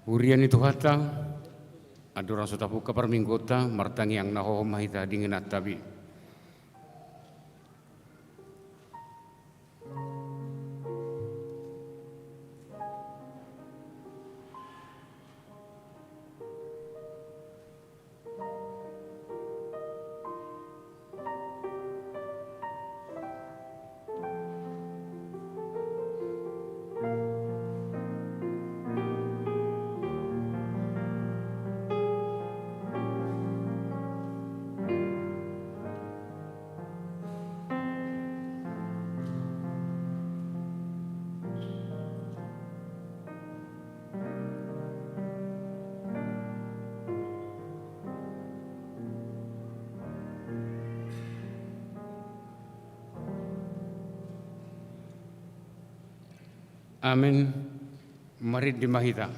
Urian itu hata, adora sotapu kapar minggota, martangi ang nahohom mahita dingin at tabi. Amin. Mari dimahita.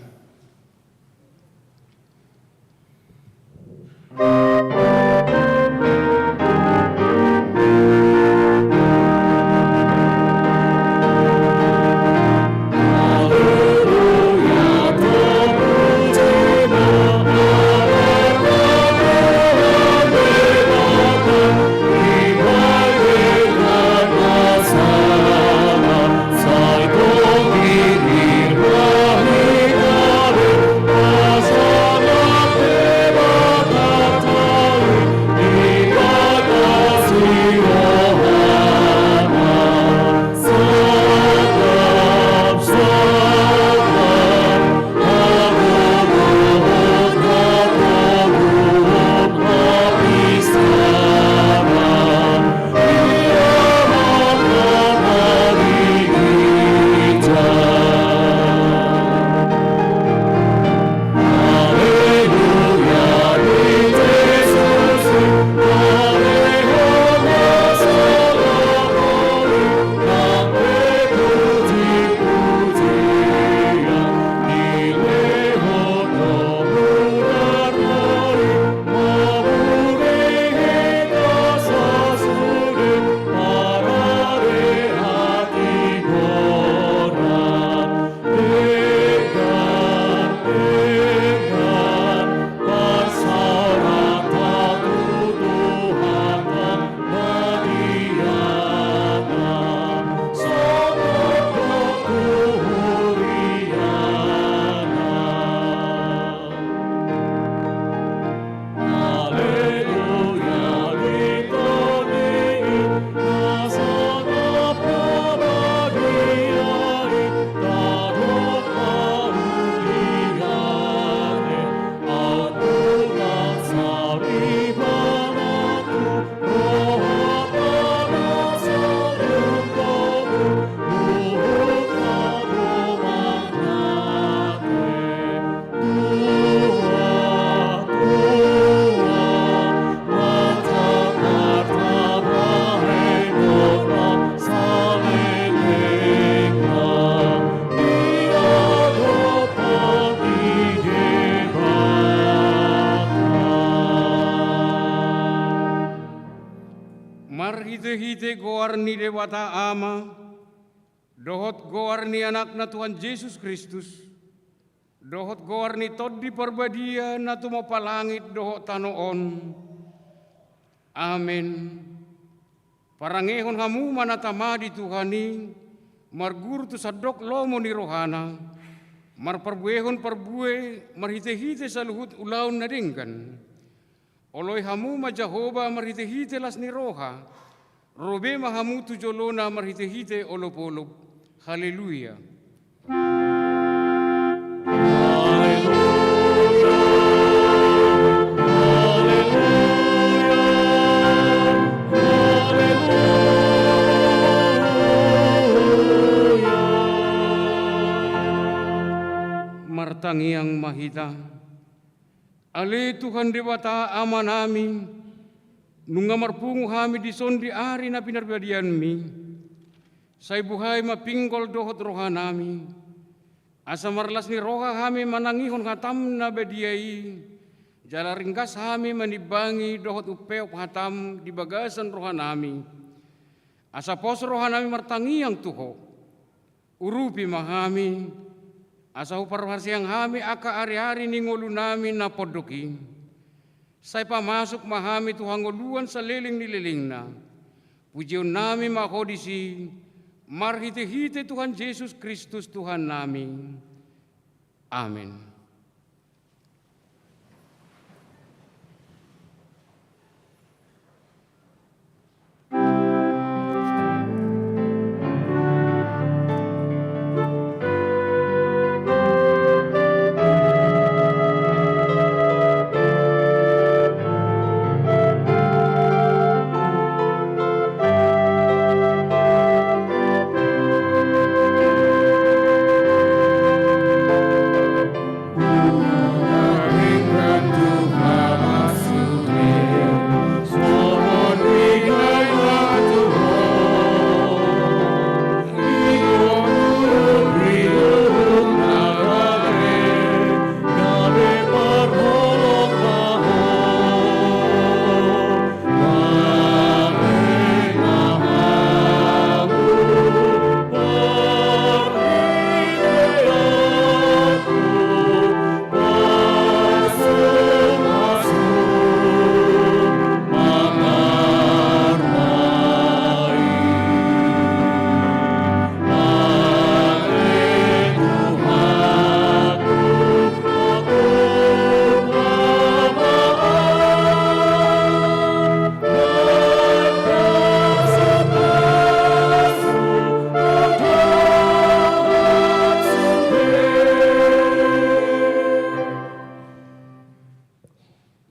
Marhite-hite goarni Dewata Ama, dohot goarni anakna Tuhan Yesus Kristus, dohot goarni toddi parbadia na tumapalangit dohot tanoon. Amen. Parangehon hamu manatama di Tuhani, marguru tu sadok lomo ni rohana, marparbuehon parbue, marhite-hite sa luhut ulaun na dingkan. Oloy hamu ma Jehovah marhite-hite las ni roha, robe mahamu tujolona marhite-hite olop-olop. Haleluya. Martangiang mahita, ale Tuhan Dewata Ama nami, nunga marpungu hami di sondi ari na pinarbadian mi, say buhay mapinggol dohot roha nami, asa marlas ni roha hami manangihon hatam na badiai, jala ringkas hami manibangi dohot upeok hatam di bagasan roha nami, asa pos roha nami martangiang tuho, urupi mahami, Asa parharsiang hami aka ari-ari ningolu nami na podoki. Say pamasok mahami Tuhan ngoluan sa liling na. Pujion nami makodisi, marhite-hite Tuhan Yesus Kristus Tuhan nami. Amin.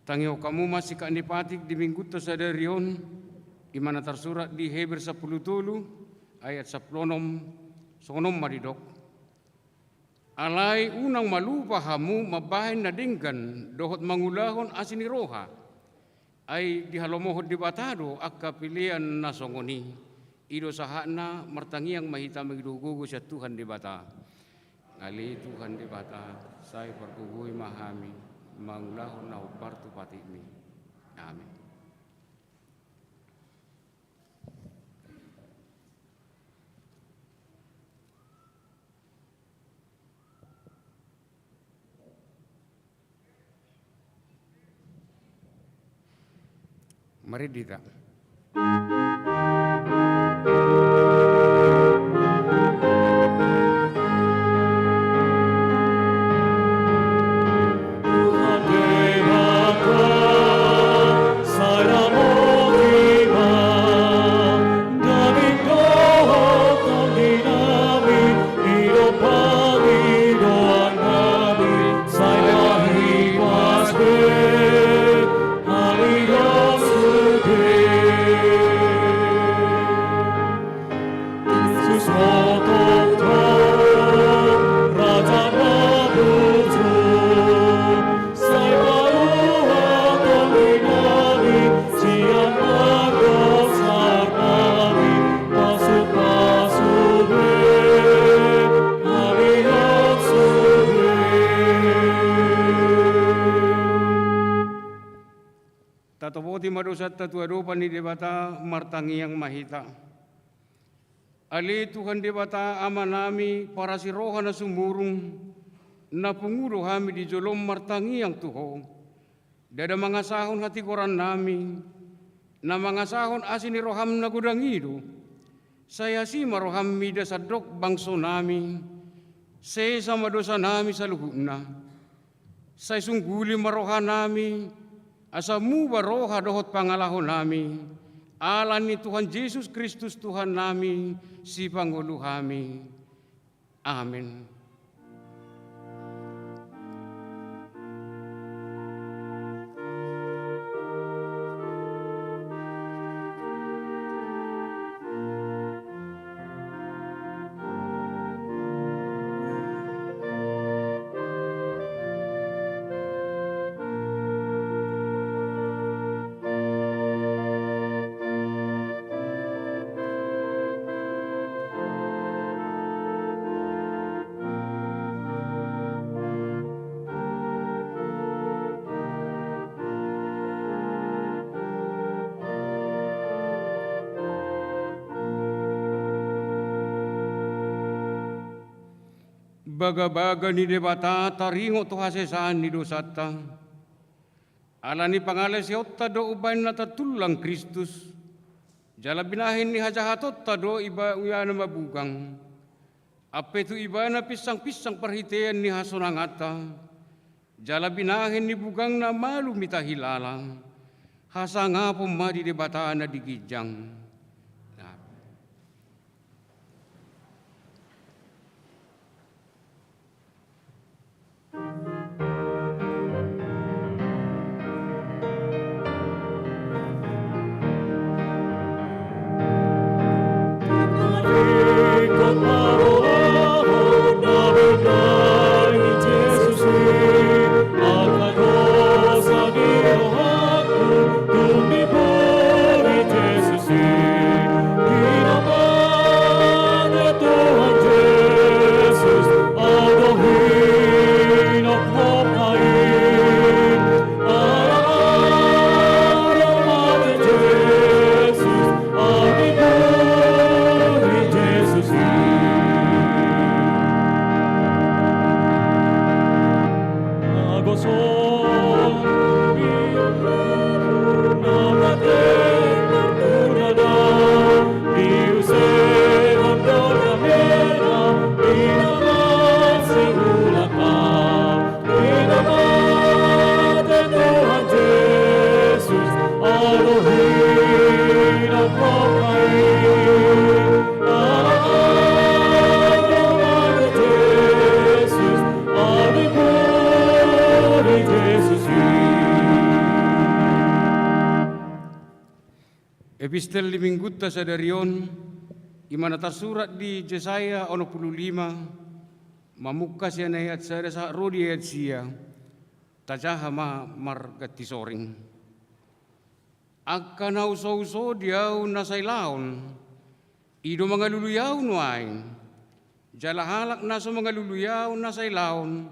Tangio kamu masih kanipatik di minggu sadarion, di mana tersurat di Hebrew 10 ayat 10 sonom maridok. Alai unang malupa hamu mabahin na dinggan dohot mangulahon asini roha. Ay dihalomohod di batado akka pilihan na songoni. Ido sahana martangiang mahita magidugugo sa Tuhan di bata. Ngali Tuhan di bata, say perkuguy mahami. Mangulahon na upartu patimi. Amin. Mari kita. Tatoboti madosat tatuadopan ni debata martangiang mahita. Ali Tuhan debata ama nami para siroha na sumurung na punguro hami di jolom martangiang tuho. Dada mangasahon hati koran nami na mangasahon asini roham na gudangido. Saya si maroham mida sadok bangso nami. Saya sama dosa nami sa luhuna. Saya sungguli maroha nami. Asamu baroha dohot pangalahon nami, ala ni Tuhan Yesus Kristus Tuhan nami, si Pangulo kami. Amin. Baga-baga ni debata taringo to hasesaan ni dosata. Ala ni pangale siyotta do ubain na tatulang Kristus. Jala binahin ni hajahatot do iba uyana mabugang. Ape tu iba na pisang-pisang perhitian ni hasonangata. Jala binahin ni bugang na malu mita hilalang. Hasanga pumadi debata na digijang. Epistel Limingguta sa darion, imana tersurat di Yesaya 65, mamuka siya na at sa rodi at siya, tajaha margati soring. Agka na uso-uso diyaw na sa ilaon, ido mga luluyaw nuay, jalahalak na sa mga luluyaw na sa ilaon,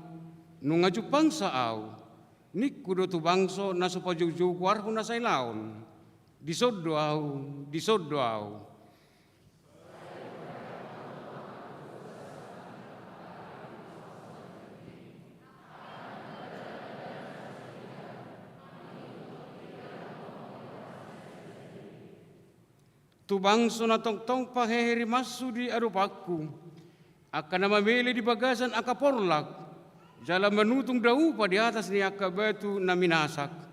nung ajupang saaw, nikkudo tubangso na sa pajugjukwar ko na sa ilaon. Disodoaw. Tubangso na tongtong paheheri masu di arupaku, akan na mamili di bagasan akaporlak, jala menutung daupa di atas ni akabatu na minasak.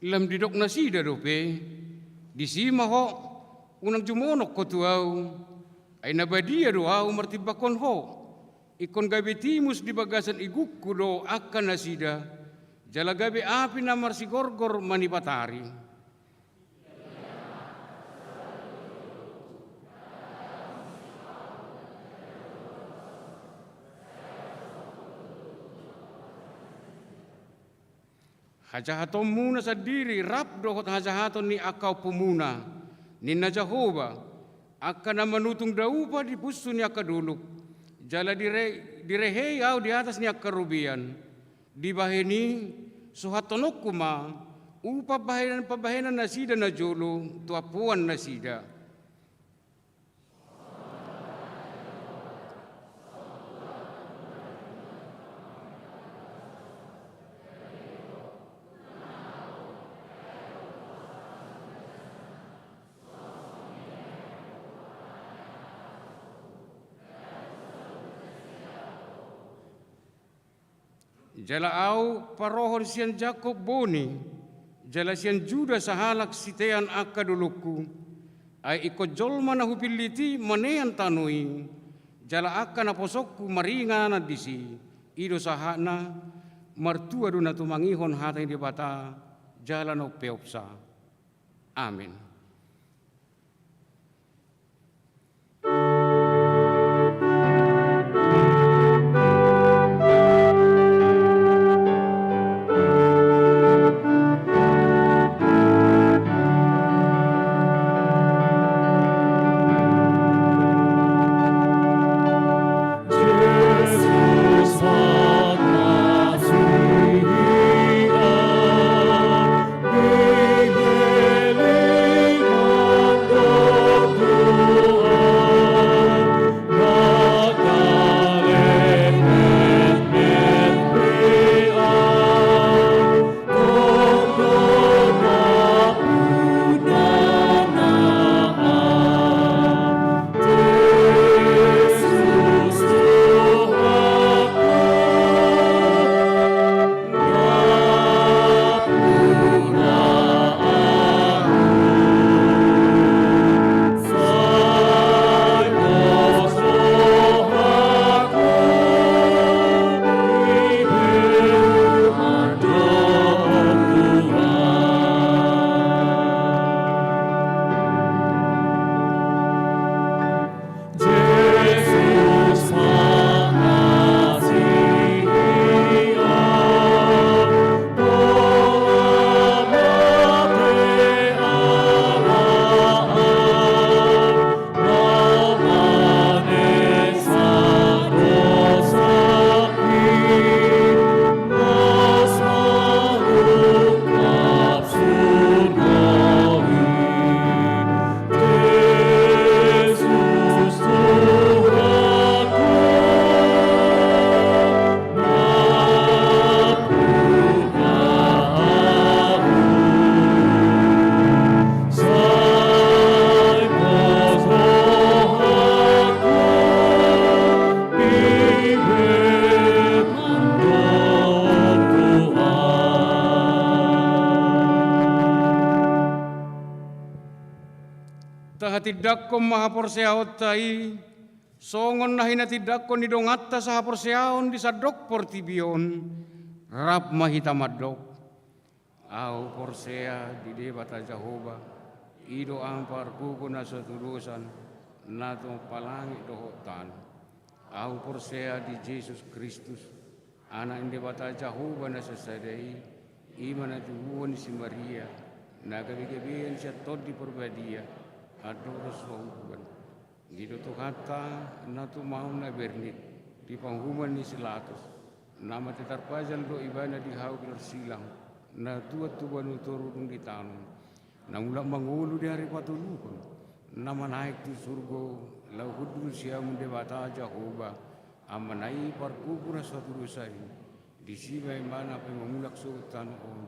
Lam didok na sida dope, di sima ho, unang jumonok ko tuaw, ay nabadia doaw martibakon ho, ikon gabi timus di bagasan igukku do akan na sida, jala gabi api na marsigorgor manipatari. Hajahaton muna sa diri, rap dohot hajahaton ni akaw pumuna, ni na Jehovah, akan na manutong daupa di puso ni akaduluk, jala direheyaw di atas ni akarubian, di bahini suhatonok kuma, upa pabahenan na sida na jolo, tuapuan na sida. Jala au parohon sian Jacob boni, jala sian Juda sa halak sitean akaduluku, ay ikojol man hupiliti manean tanui, jala akan naposokku maringa na disi, ido sahana martua do na tumangihon hatay di bata, jala no peopsa. Amin. Jesus, Father. tahatidak ko mahaporseaot tai, songon nahina tidak ko nidongatta sahaporseaon di sadok portibion, rap mahitamadok. Au porsea di debata Jehovah, ido ampar kuku na setulusan, nato palangi dohotan. Au porsea di Yesus Kristus, anak inde bata Jehovah na sesadai, iman atuhuan si Maria, naga bigabian siya tod di perbadia, adoros wahuban. Gitu tu kata natu mau na bernit, di panghuman ni silatus, nama tetarpajal do ibana di hau kelar silang, na tuat tuan uturun di tanun, na ulang mangulu di hari patulukun, nama naik di surgo, lau hudul siam de bata Jehovah, amanai parkukuna suatu dosai, di sini mana pemulak sultan on,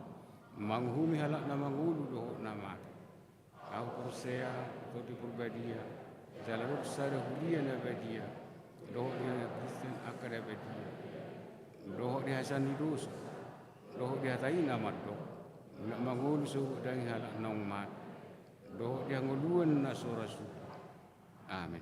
manghumi halak nama ngulu doh nama, kau persea atau di perbadia, jalan besar hulia nabadia, doh dia Kristen akar nabadia, doh dia hasan dosa, doh dia hatai nama doh, nak mangulu suhu dan halak nong mat, doh dia nguluan nasorasu, amin.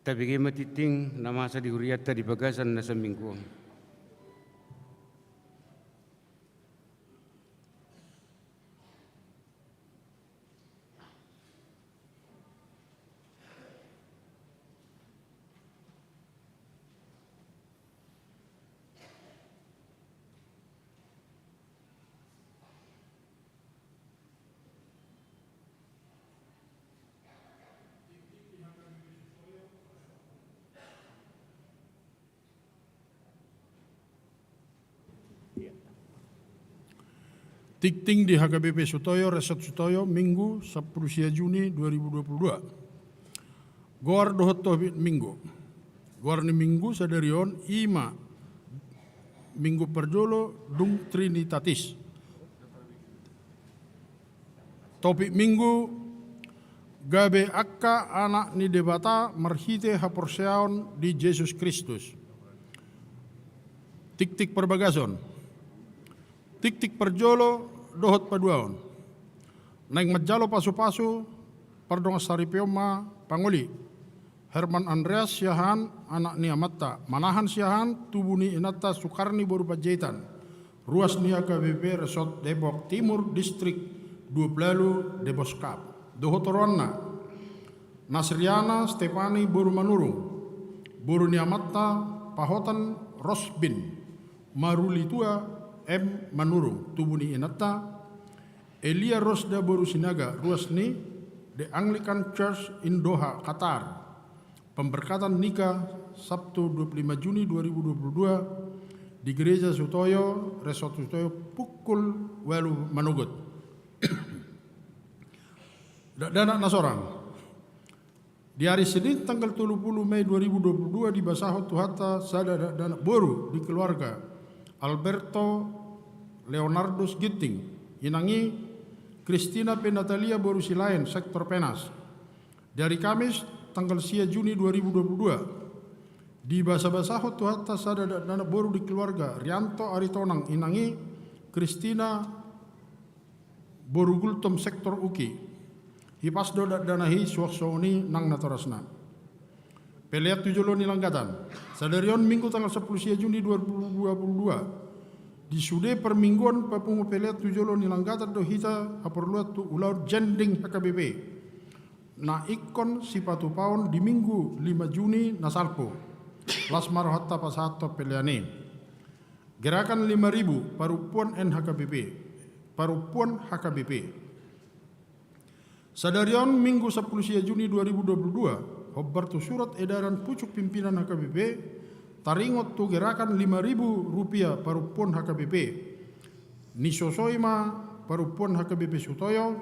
Tapi kema titing na masa di huriata di bagasan na sa minggu. Tikting di HKBP Sutoyo, Resort Sutoyo, Minggu 10 Juni 2022. Goar dohot tobit Minggu. Goar ni Minggu sadarion ima Minggu perjolo dung Trinitatis. Topik Minggu gabe akka anak ni debata marhite haporseaon di Yesus Kristus. Tik-tik perbagason. Tik-tik perjolo dohot paduaon. Naing majalo pasu-pasu pardong saripioma panguli. Herman Andreas Siahan anak ni Amatta. Manahan Siahan tubuh ni Inata Sukarni Boru Pajaitan. Ruas ni HKBP Resort Depok Timur Distrik 20 Deboskap. Dohot Ronna. Nasriana Stefani Boru Manurung. Boru ni Amatta Pahotan Rosbin. Marulitua M. Manurung, tubuh ni Inata, Elia Rosda Boru Sinaga, ruas ni The Anglican Church in Doha, Qatar. Pemberkatan nikah Sabtu 25 Juni 2022 di Gereja Sutoyo, Resort Sutoyo, pukul 8 manugut. Dana nasorang. Di hari Senin tanggal 30 Mei 2022 di Basaho Tuhata Sada Dana Boru di keluarga Alberto Leonardo Gitting, inangi Christina Penatalia Boru Silain, sektor Penas. Dari Kamis, tanggal 10 Juni 2022, di Basaho Tuhata Sada Dana Boru di keluarga Rianto Aritonang, inangi Christina Boru Gultom, sektor Uki. Hipasdo danahi suaksoni nang natorasna. Peliat tujolo nilanggatan. Sadarion Minggu tanggal 10 Juni 2022. Di sude permingguan papungu peliat tujolo nilanggatan do hita haperluat tu ulau jending HKBP. Na ikon sipatu paun di Minggu 5 Juni nasalpo. Lasmar hatta pasato peliane. Gerakan 5.000 parupuan NHKBP. Parupuan HKBP. Sadarion Minggu 10 Juni 2022. Hobartu surat edaran pucuk pimpinan HKBP taringot tu gerakan 5.000 rupiah parupuan HKBP nisosoima parupuan HKBP Sutoyo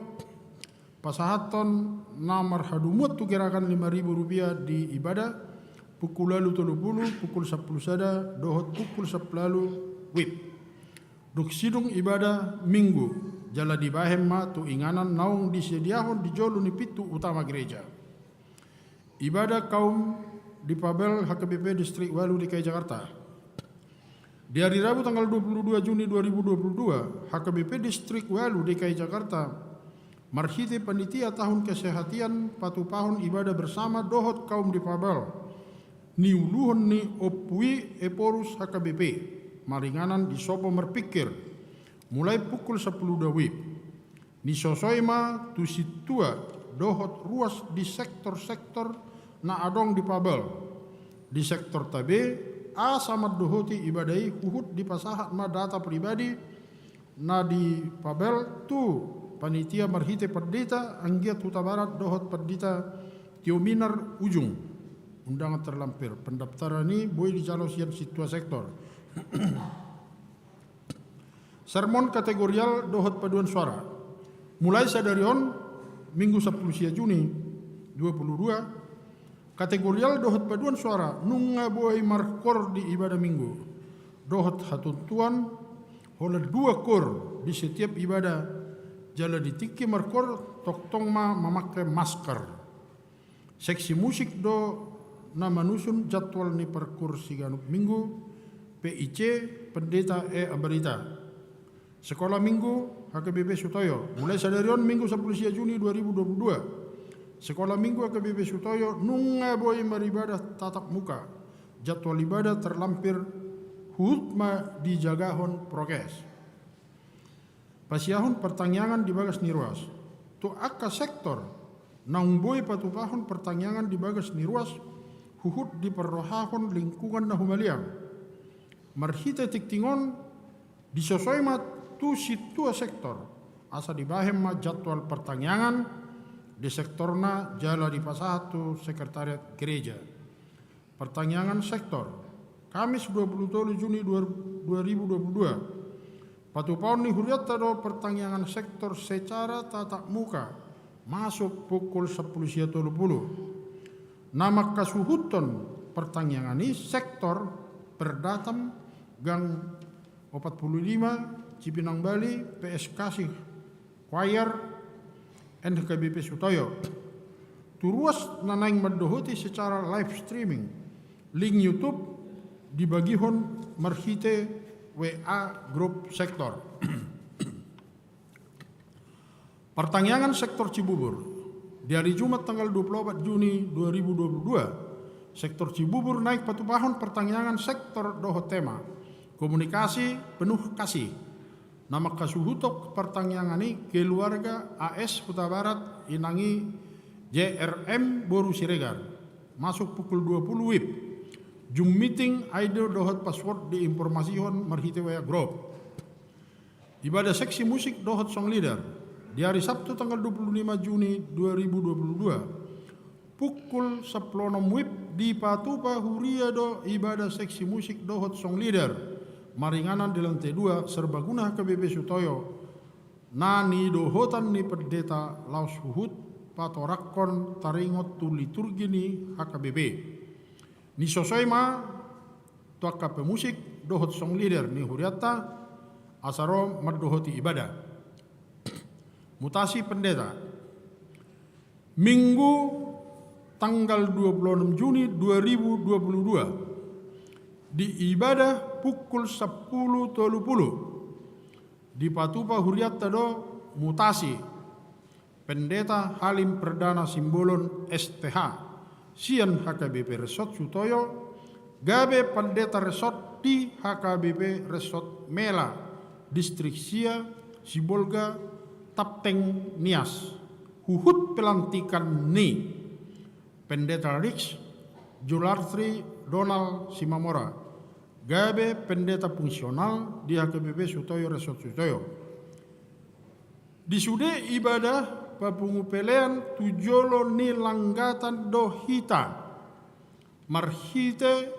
pasahaton namar hadumut tu gerakan 5.000 rupiah di ibadah pukul lalu 30 pukul 10 sada dohot pukul 10 lalu wib duk sidung ibadah Minggu jala di bahem ma tu inganan naung disediahon di jolo ni pitu utama gereja. Ibadah kaum di Pabel HKBP Distrik Walu DKI Jakarta. Di hari Rabu tanggal 22 Juni 2022, HKBP Distrik Walu DKI Jakarta marhite panitia tahun kesehatian patu pahun ibadah bersama dohot kaum di Pabel. Niuluhon ni opui eporus HKBP maringanan di sopo merpikir mulai pukul 10 dawib. Ni sosoima tu situa dohot ruas di sektor-sektor na adong di Pabel. Di sektor tabe a sama dohoti ibadai uhud di pasahat ma data pribadi na di Pabel tu panitia marhite perdita anggiat huta barat dohot perdita Tiominar Ujung. Undangan terlampir. Pendaftaran ini boleh dicalosian situa sektor. Sermon kategorial dohot paduan suara. Mulai sadarion Minggu 10 Juni 22 kategorial dohot paduan suara nunga boy markor di ibadah Minggu. Dohot hatuntuan oleh 2 kor di setiap ibadah jala ditiki markor toktong ma memakai masker. Seksi musik do nama nusun jadwal ni parkur siganuk Minggu PIC Pendeta Abarita. Sekolah Minggu HKBP Sutoyo mulai sadarion Minggu 10 Juni 2022 Sekolah minggu AKBP Sutoyo nunga boy maribadah tatap muka. Jadwal ibadah terlampir hutma dijagahon prokes. Pasiahon pertanyaan di bagas niruas. Tu akka sektor naung boy patupahon pertanyaan di bagas niruas huhut di perrohahon lingkungan na humaliang. Marhita tiktingon disosoi mat tu situa sektor. Asa dibahem ma jadwal pertanyaan di sektorna jala di pasatu sekretariat gereja. Pertanyaan sektor Kamis 27 Juni 2022. Patupahon ni huriat tado pertanyaan sektor secara tatap muka masuk pukul 10.30. Nama kasuhuton pertanyaan ini sektor perdatam gang 45 Cipinang Bali PS Kasih Choir NKBP Sutoyo. Turuas nanaing madohoti secara live streaming. Link YouTube dibagihon marhite WA grup sektor. Pertanyaan sektor Cibubur. Di hari Jumat tanggal 24 Juni 2022, sektor Cibubur naik patupahon pertanyaan sektor doho tema komunikasi penuh kasih. Nama kasuhutok pertanyaan ini keluarga AS Huta Barat inangi JRM Boru Siregar. Masuk pukul 20 WIB. Zoom meeting ID dohot password diinformasihon marhite WA group. Ibadah seksi musik dohot song leader. Di hari Sabtu tanggal 25 Juni 2022 pukul 10 WIB di Patupa Huriado ibadah seksi musik dohot song leader maringanan di lantai 2 serbaguna AKBP Sutoyo nani dohotan ni pendeta Laus Huhut patorakon taringot tu liturgi ni HKBP ni sosoima tu AKP musik dohot song leader ni huriata asaro madohoti ibadah. Mutasi pendeta Minggu tanggal 26 Juni 2022 di ibadah pukul 10.30 di Patupa Huriat Tado mutasi pendeta Halim Perdana Simbolon STH Sian HKBP Resort Sutoyo gabe pendeta resort di HKBP Resort Mela Distrik Sia Sibolga Tapteng Nias Huhut pelantikan ni pendeta Rix Julartri Donald Simamora gabe pendeta fungsional di HKBP Sutoyo Resort Sutoyo. Di sude ibadah papungupelean tujolo ni langgatan dohita marhite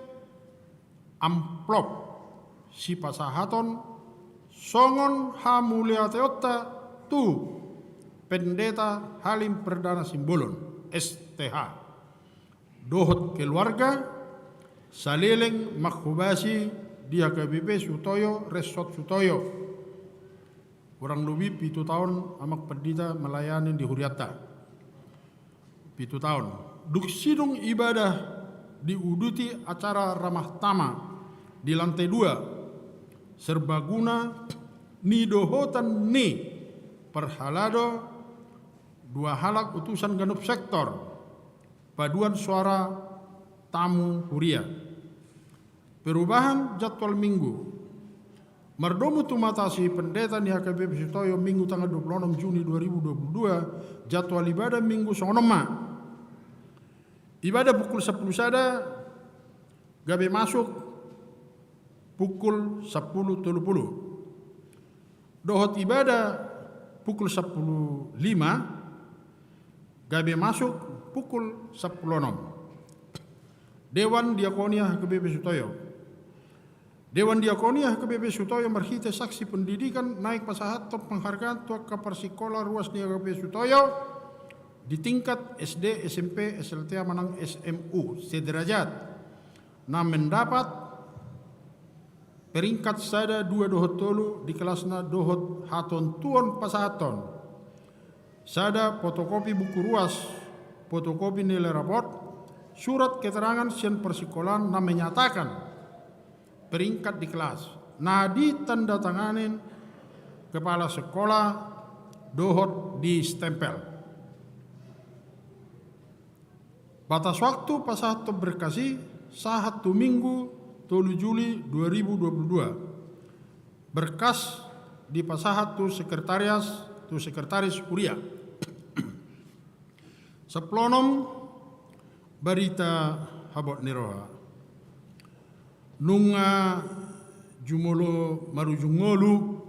amplop si pasahaton songon hamuliateota tu pendeta Halim Perdana Simbolon STH dohot keluarga salileng makhubasi di HKBP Sutoyo Resort Sutoyo kurang lebih 7 tahun amak pendeta melayani di Huriata 7 tahun duk sidung ibadah diuduti acara ramah tama di lantai 2 serbaguna ni dohotan ni perhalado 2 halak utusan genep sektor paduan suara tamu huria. Perubahan jadwal minggu mardomu tumatasi pendeta di HKBP Sutoyo minggu tanggal 26 Juni 2022 jadwal ibadah minggu sonoma ibadah pukul 10 sada gabe masuk pukul 10.30 dohot ibadah pukul 10.05 gabe masuk pukul 10.06 Dewan Diakonia HKBP Sutoyo. Dewan Diakonia HKBP Sutoyo marhite saksi pendidikan naik pasahat top penghargaan tua kaparsikola ruas di HKBP Sutoyo di tingkat SD, SMP, SLTA Manang SMU sederajat. Nah mendapat peringkat sada 2 dohot tolu di kelasna dohot haton tuon pasahaton. Sada fotokopi buku ruas, fotokopi nilai raport, surat keterangan sian persikolan na menyatakan peringkat di kelas. Nah ditanda tanganin kepala sekolah dohot di stempel. Batas waktu pasahat berkasih sahat tu Minggu 3 Juli 2022. Berkas di pasahat tu sekretaris Uria. Seplonom berita habot niroha. Nunga jumolo marujungolu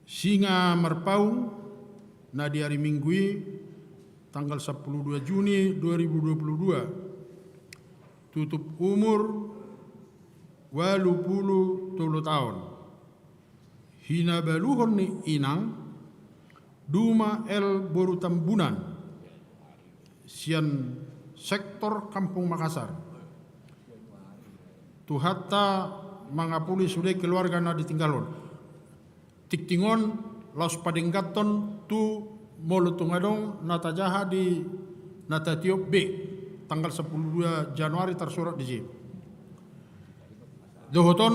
singa marpaung na di hari Minggui tanggal 12 Juni 2022 tutup umur 80 tahun. Hina baluhon ni inang Duma El Borutambunan sian sektor Kampung Makassar. Tu hatta mangapuli sudah keluarga na ditinggalon. Tiktingon laos padinggaton tu molutungadong natajaha di natatiop B tanggal 12 Januari tersurat di sini. Dohoton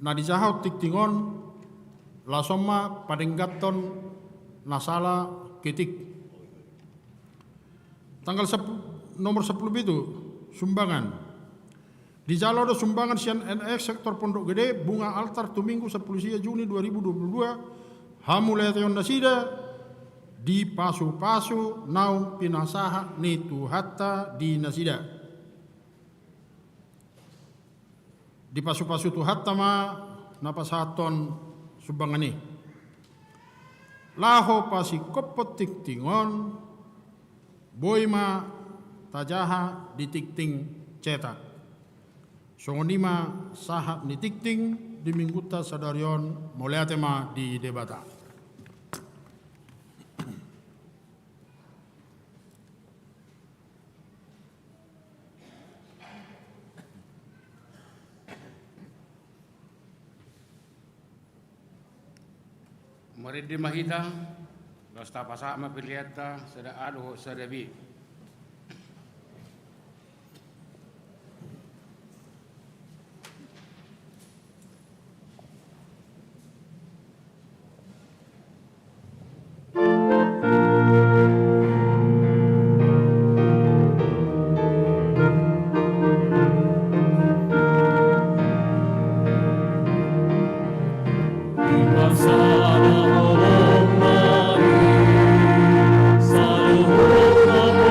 na dijahaw tiktingon lasoma padinggaton nasala ketik. Tanggal nomor 10 itu sumbangan. Di jalo do sumbangan sian NX sektor Pondok Gede bunga altar tu Minggu 10 Juni 2022 hamulai tayon nasida di pasu-pasu naung pinasaha ni tu hatta di nasida. Di pasu-pasu tu hatta ma napasaton sumbangan ni. Laho pasi kopot tiktingon boima tajaha di tikting cetak. Songonima sahat ni tikting di mingguta sadarion moleatema di debata. Mari di mahita, basta pasak mapiliata sada aduh sadabi. Saluhur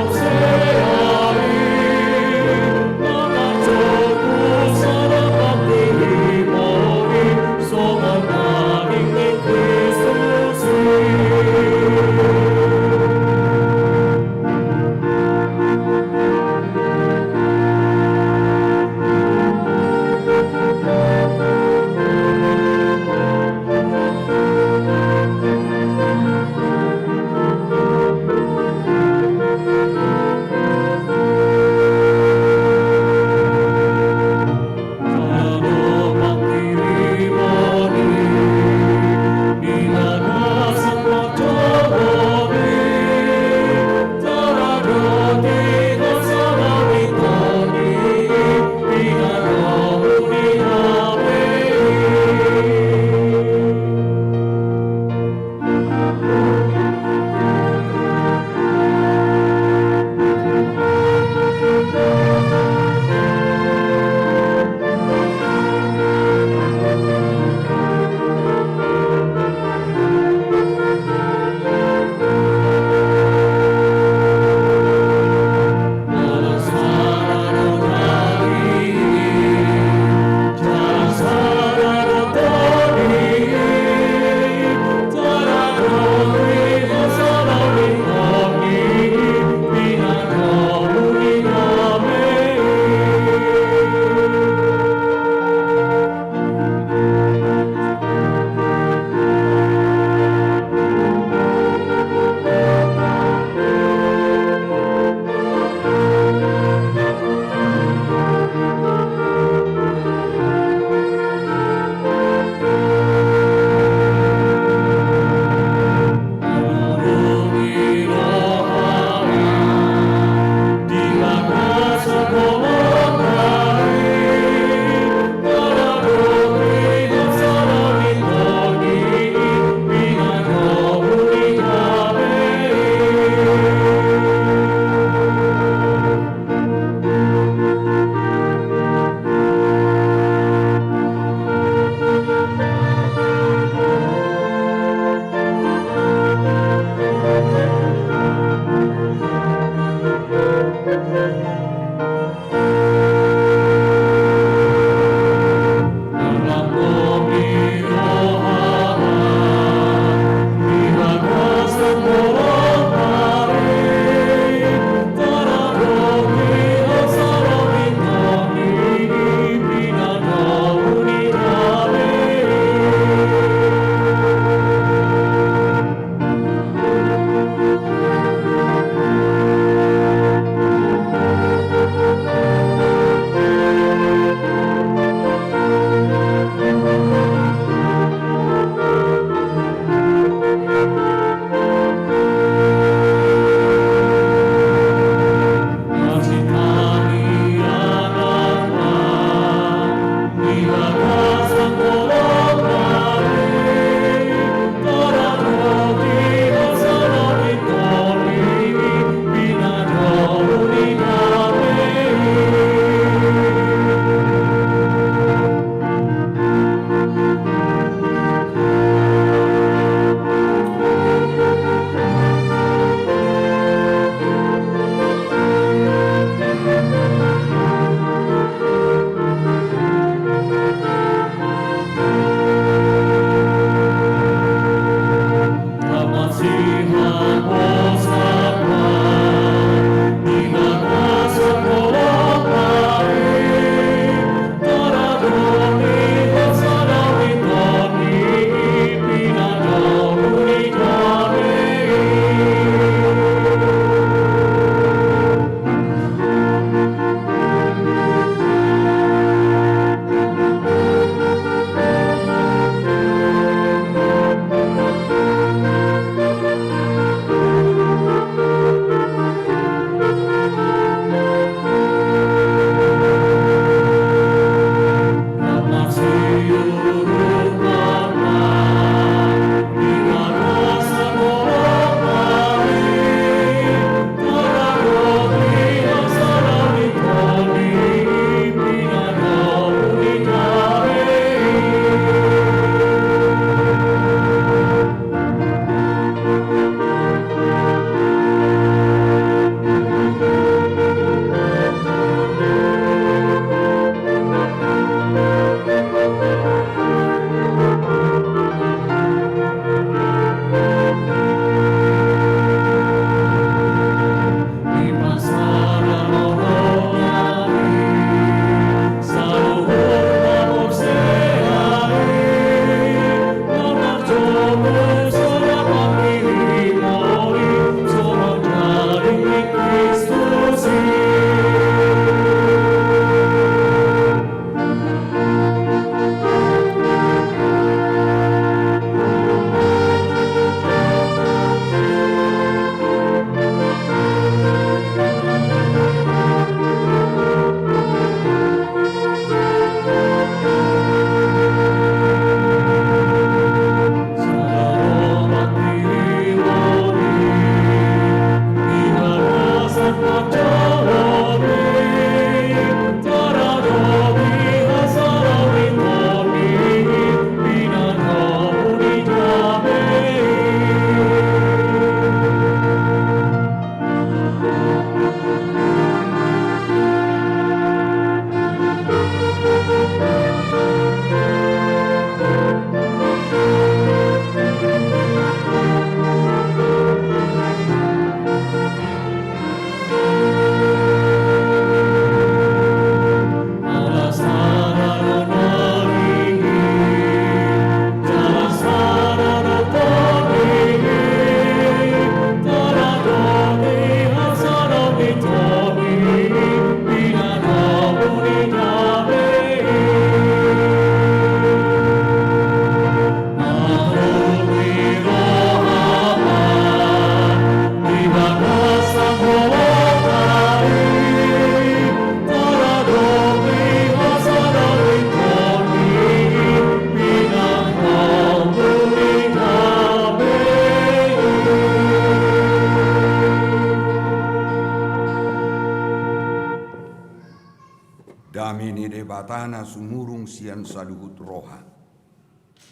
ni debatana sumurung sian saluhut roha.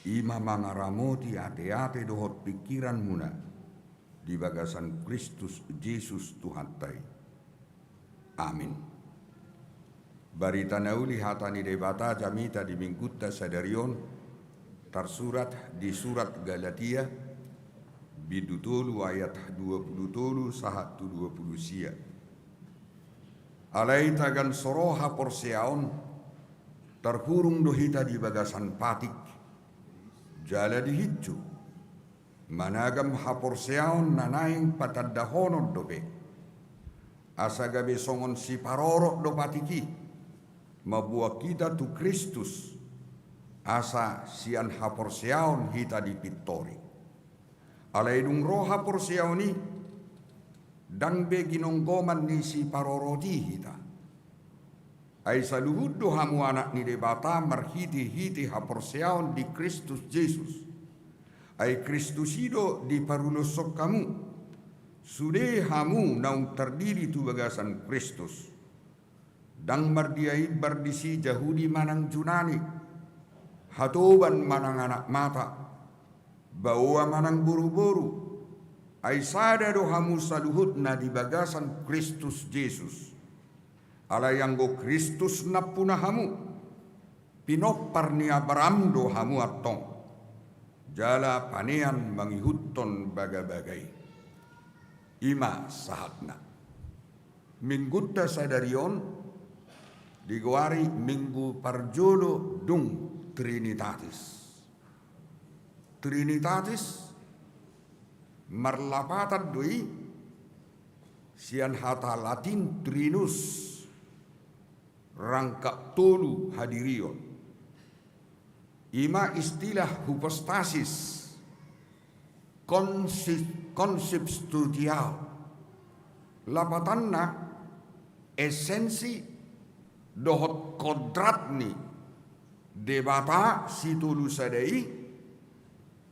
Ima mangaramoti ate-ate dohot pikiran muna di bagasan Kristus Yesus Tuhan tai. Amin. Barita nauli hatani debata jamita di mingguta sadarion tersurat di surat Galatia bidutulu ayat 20 sahat 20 sia. Alai tagan soroha porseaon terkurung dohita di bagasan patik jala di hijau managam haporseaon nanaing patadahonon dobe asaga besongon si parorok do patiki mabuah kita tu Kristus asa sian haporseaon hita di pittori alai dung roha porseaoni dan beginonggoman ni si paroroti hita ai saluhud do hamu anak ni debata marhiti-hiti haporseaon di Kristus Yesus ai Kristus hido di parulosok kamu sude hamu naung terdiri tu bagasan Kristus dan mardiai bardisi Yahudi manang Junani hatoban manang anak mata bawa manang buru-buru ai sada do hamu saluhut na di bagasan Kristus Yesus ala yang go Kristus napuna hamu pinopar ni Abraham do hamu atong jala panean mangihutton baga-bagai ima sahatna minggutta sadarion digawari minggu parjodo dung Trinitatis marlapatan doi sian hata Latin Trinus rangka tolu hadirion ima istilah hypostasis konsep studial lapatanna esensi dohot kodratni debata situlu sadai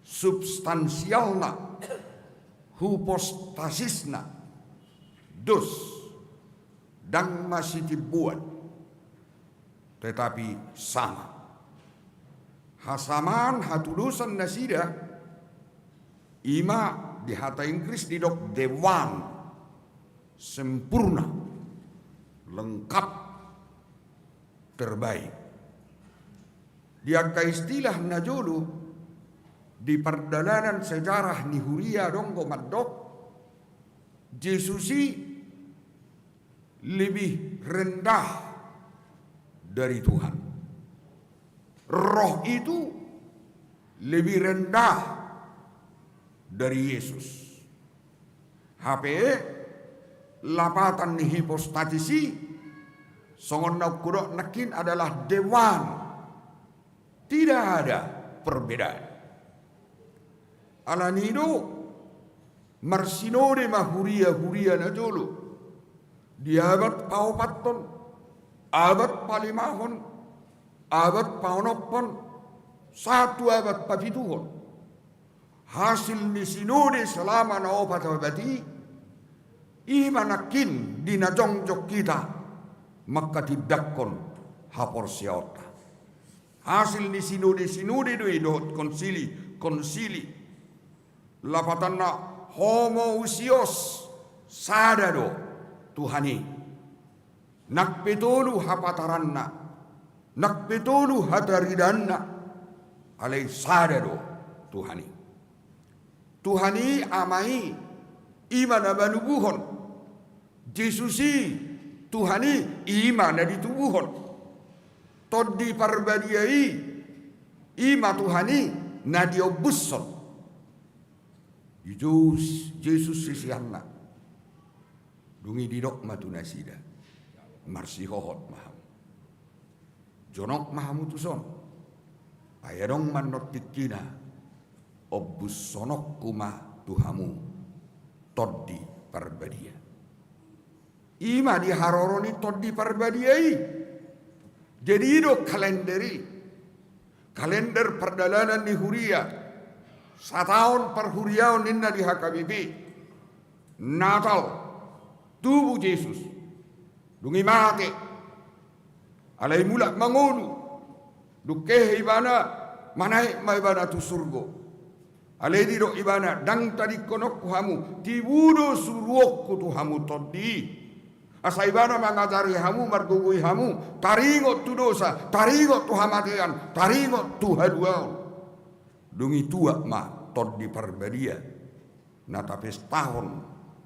substansialna hypostasisna dos dan masih dibuat tetapi sama hasaman hatulusan nasida ima di hata Inggris didok dewan sempurna lengkap terbaik dia istilah najolu di perdalanan sejarah nihuria donggo madok Yesusi lebih rendah dari Tuhan roh itu lebih rendah dari Yesus HPE lapatan ni hipostatisi songon nakudok nakin adalah dewan tidak ada perbedaan alanido marsinode mahuria na jolo di abad paupaton abad palimahon abad paunopon satu abad papituhon hasil ni sinode selama na opat abadi imanakin dinajongjok kita maka tidakon haporsiota hasil ni sinode doi dohot konsili lapatanna homoousios sadado Tuhani nakpetolu hapataranna nakpetolu hataridanna alai sadado Tuhani amai iman abanubuhon Jesusi Tuhani iman ditubuhon toddi parbadiai ima Tuhani nadiobusson Yesus sisianna dungi didok matunasida marsi hohot maham jonok mahamutuson ayadong manot tikina obus sonok kuma tuhamu toddi parbadia ima di haroroni toddi parbadiai jadi itu kalender perdalanan di Huria setahun per huriaun ninna di HKBP Natal tubuh Yesus dungi mate Alai mula mangolu. Dukehe ibana manai mai ibana tu surgo. Alai di do ibana dang tadi konok hamu tibudo suruok tu hamu todi. Asa ibana mangajari hamu margugui hamu taringot tu dosa, taringot tu hamatian, taringot tu haduau. Dungi tua ma todi parbadia. Na tapes tahun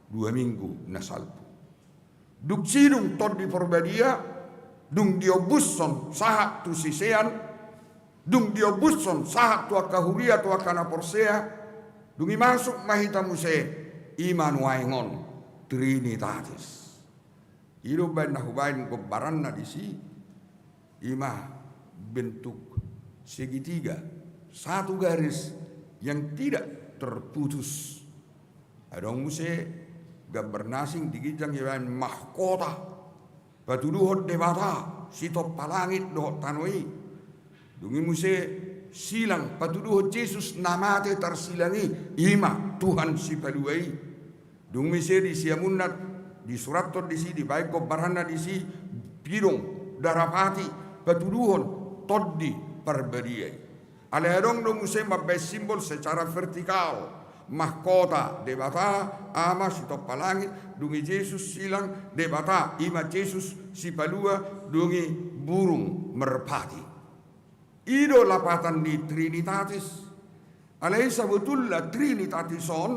2 minggu na salpu. Duk sidung todi parbadia dung diobusson sahat tu sisean, dung diobusson sahat tu akahuria tu akana porsea, dungi masuk mahita muse iman waingon trinitatis. Iru bain nahubain kebaran na disi ima bentuk segitiga, satu garis yang tidak terputus. Adong muse gambar nasing digijang yawan mahkota patuduhot debata sitop palangit dohot tanoi dungi muse silang patuduhot Yesus namate tersilangi ima Tuhan si paduai dung muse di siamunat di surat di si di baik kobarana di si pirong darapati patuduhon toddi perbediai alehadong do muse mabay simbol secara vertikal mahkota debata ama sitop palangit dungi Yesus silang debata ima Yesus si palua dungi burung merpati ido lapatan di Trinitatis alaisa betulla Trinitatison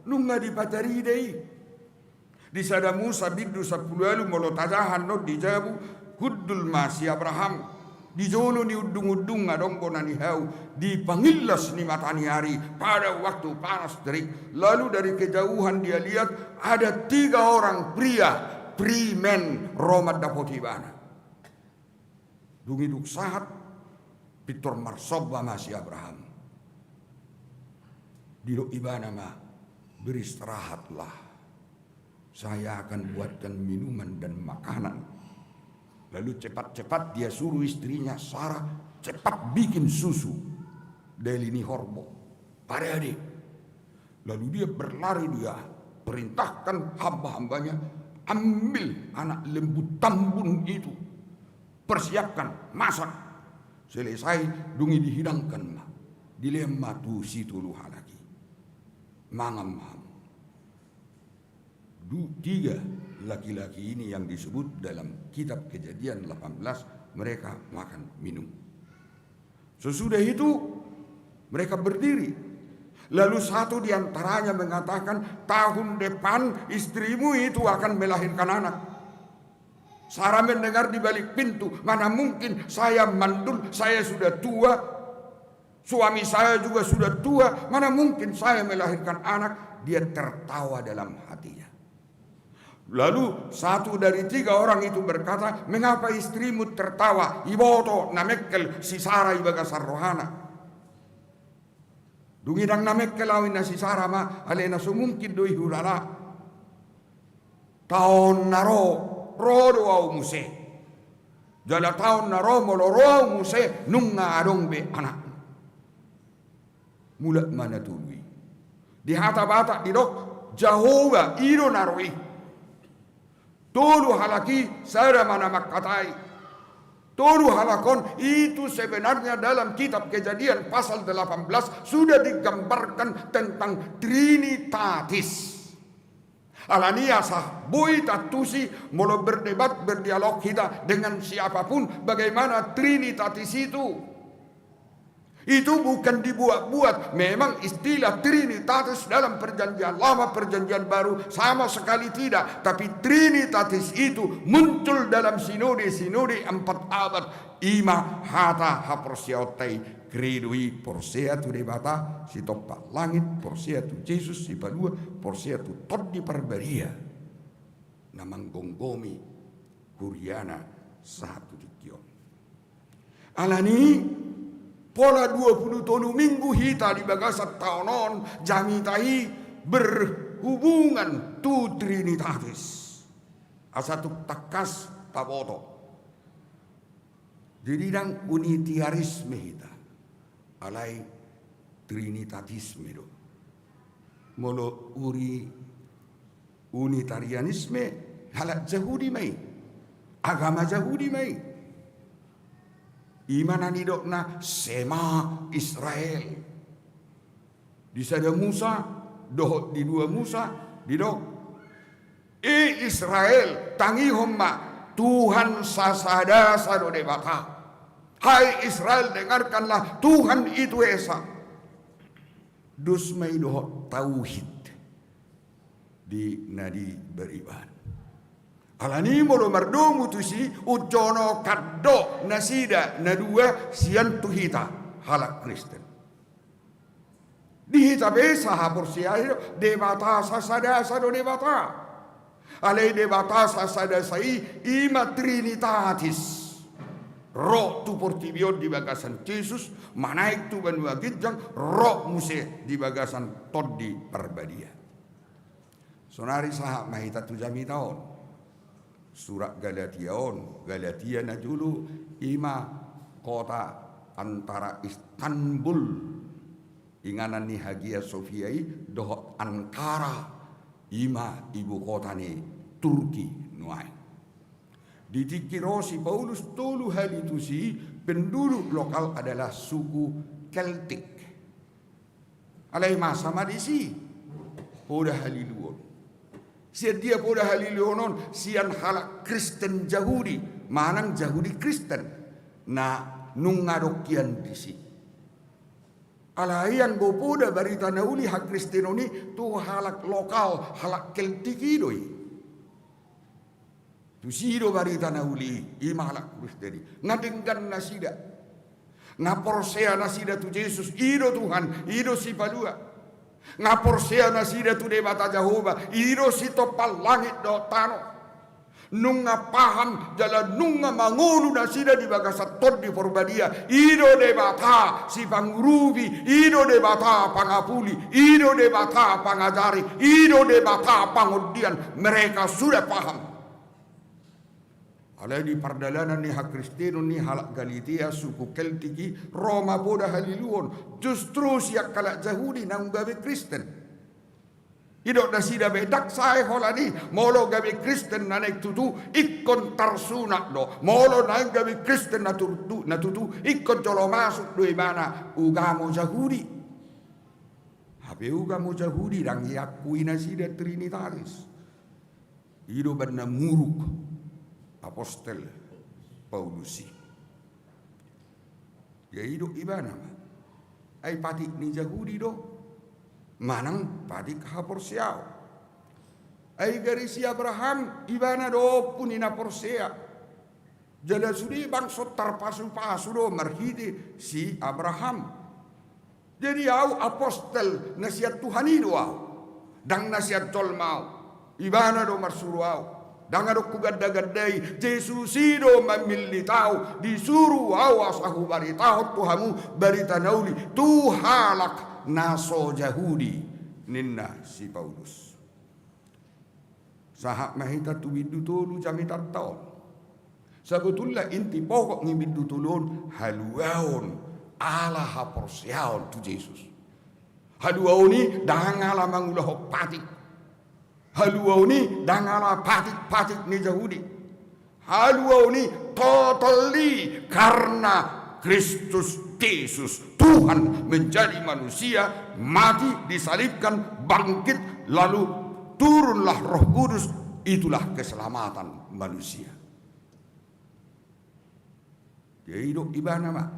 nunga di pataridei di sada Musa biddu 10 alu molo tajahan no dijabu huddul masi Abraham di jono ni udung-udung adong bonani hau di pangillas ni matani hari pada waktu panas terik lalu dari kejauhan dia lihat ada 3 orang pria primen romat dapotibana dungi duk sahat pitor marsobba masih Abraham dilo ibana ma beristirahatlah saya akan buatkan minuman dan makanan. Lalu cepat-cepat dia suruh istrinya Sarah cepat bikin susu dari ini horbo pada adik. Lalu dia berlari dia perintahkan hamba-hambanya ambil anak lembu tambun itu persiapkan masak selesai dungi dihidangkan mah dilema tu situ luha lagi mangam 3 laki-laki ini yang disebut dalam kitab Kejadian 18 mereka makan minum. Sesudah itu mereka berdiri. Lalu satu di antaranya mengatakan tahun depan istrimu itu akan melahirkan anak. Sarah mendengar di balik pintu, mana mungkin saya mandul, saya sudah tua, suami saya juga sudah tua, mana mungkin saya melahirkan anak. Dia tertawa dalam hatinya. Lalu satu dari 3 orang itu berkata, mengapa istrimu tertawa? Iboto namekkel si Sarah ibaga sarrohana. Dungidang namekkel awin na si Sarah ma alena sumungkin doi hulala. Taon naro rodo au muse. Jala taon naro moloro au muse nunga adong be anak. Mulat mana tului. Di hata-bata di dok Jehovah iro naroi. Tolu halaki saya mana makatai. Tolu halakon itu sebenarnya dalam kitab Kejadian pasal 18 sudah digambarkan tentang Trinitatis. Alania sah boy tatusi molo berdebat berdialog kita dengan siapapun bagaimana Trinitatis itu. Itu bukan dibuat-buat. Memang istilah Trinitatis dalam perjanjian lama, perjanjian baru sama sekali tidak. Tapi Trinitatis itu muncul dalam sinode-sinode 4 abad. Ima hata haporsiautai kredui porsea tu debata si topa langit porsea tu Jesus si palua porsea tu toddi parbaria. Namang gonggomi kuriana satu dikion. Alani pola 20 minggu hita di bagasat taonon jamitai berhubungan tu Trinitatis. Asatu takas taboto. Jadi dang unitarisme hita. Alai Trinitatisme do. Molo unitarianisme halak Yahudi mai. Agama Yahudi mai. Imana nidokna Sema Israel. Di sada Musa, dohot di dua Musa, didok. Israel, tangi homma, Tuhan sasada sadode bata. Hai Israel, dengarkanlah, Tuhan itu Esa. Dus may dohot tauhid di nadi beribadah. Alani molo mardomu tusi ujono kaddo nasida nadua sian tuhita halak Kristen. Dihita besa hapur siayo debata sasada sado debata. Alai debata sasada sai ima trinitatis. Roh tu portibion di bagasan Yesus, manaik tu banua gidjang, roh muse di bagasan toddi perbadia. Sonari sahak mahita tu jami taon. Surat Galatia na dulu ima kota antara Istanbul inganan ni Hagia Sophia doh Ankara ima ibu kota ni Turki nuai. Ditikiro si Paulus tolu hal itu si penduduk lokal adalah suku Celtic. Alai masa madisi udah haliluon. Dia poda halilonon sian halak Kristen Yahudi, manang Yahudi Kristen na nungadokian disi. Alaian bopoda barita nauli hak Kristenoni tu halak lokal halak Keltikidoi. Tu sido barita nauli ima halak Kristeni. Ngadenggan nasida. Ngaporsea nasida tu Yesus ido Tuhan ido si palua. Ngaporsea nasida tu debata Jehovah iro si topal langit do tano nunga paham jalan nunga mangulu nasida di bagasat tod di forbadia iro debata si pangurubi iro debata pangapuli iro debata pangajari iro debata pangudian mereka sudah paham. Alai di pardalanan ni hak Kristeno ni halak Galatia suku Keltiki Roma poda haliluon justru siak kalak Yahudi nang gawe Kristen. Idok nasida bedak sae holani molo gawe Kristen naik tutu ikon tarsunak do molo naik gawe Kristen na tutu ikon jolo masuk do mana ugamo Yahudi. Habe ugamo Yahudi dang yakui nasida trinitaris. Ido banna muruk Apostel Paulusi. Ya hidup ibana. Ai patik ni Yahudi do. Manang patik hapor siao. Ai garisi Abraham ibana do punina porsea. Jala sudi bangso tarpasu-pasu do marhiti si Abraham. Jadi au apostel nasihat Tuhan itu au. Dang nasihat tolmau. Ibana do marsuru au. Dangado kugadda-gaddai Yesus ido mamilitau disuruh awas aku baritahu Tuhamu barita nauli tuhalak naso Yahudi ninna si Paulus sahak mahita tu bidu tolu jami tahu sebetulnya inti pokok ni bidu tulun haluaon ala haporsiaon tu Yesus haluaoni dangala mangulah patik haluau ni dangala patik ni Yahudi. Haluau ni totally karena Kristus Yesus Tuhan menjadi manusia, mati, disalibkan, bangkit, lalu turunlah Roh Kudus, itulah keselamatan manusia. Dia hidup ibana mak.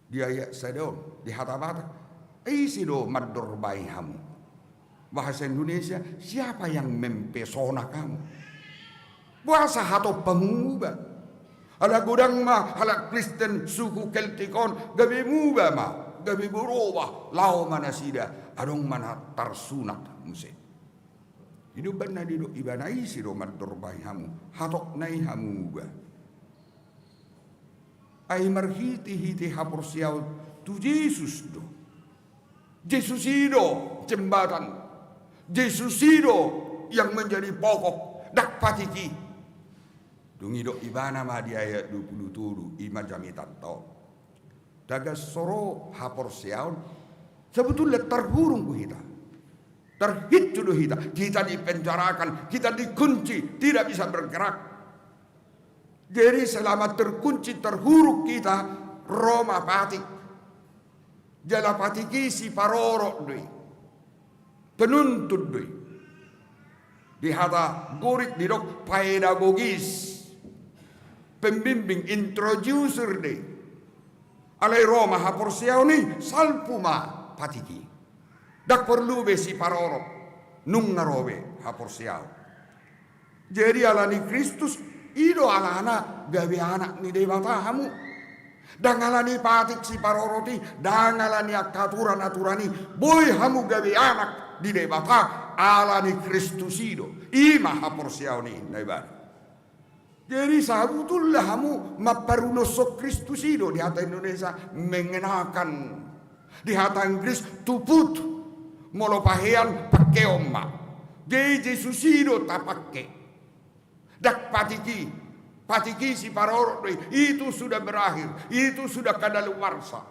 Dia ayat sadon di hatabata. Isido mador baihamu. Bahasa Indonesia, siapa yang mempesona kamu? Bahasa atau pengubah. Ada gudang mah, halak Kristen suku Keltikon, gabi mubah mah, gabi berubah, lau mana sida, adong mana tarsunat muse. Hidup benar hidup ibanai si romat dorbai hamu, hatok nai hamu mubah. Ai marhiti hapur siau tu Yesus do. Yesus itu jembatan. Yesus itu yang menjadi pokok dak patiki. Dungi do ibana ma di ayat 27 ima jamitan tau. Daga soro hapor siaun sebetulnya terhurung kita. Terhit dulu kita dipenjarakan, kita dikunci, tidak bisa bergerak. Jadi selama terkunci terhuruk kita Roma patik. Jala patiki si parorok doi. Penuntut doi. Dihata gorik didok pedagogis. Pembimbing introducer deh. Alai Roma haporsiau ni salpuma patiki. Dak perlu besi parorok nung ngarobe haporsiau. Jadi alani Kristus ido alana gawe anak ni dewata hamu. Dan alani patik si paroroti dan alani aturan-aturani boy hamu gawe anak di dewata alani Kristus ido. Ima haporsiau ni naibad. Jadi sabutullah hamu maparulosok Kristus ido di hata Indonesia mengenakan di hata Inggris tuput molopahean pakai omma. Jadi Yesus ido tak pakai. Dak patiki si parorok itu sudah berakhir, itu sudah kadaluarsa.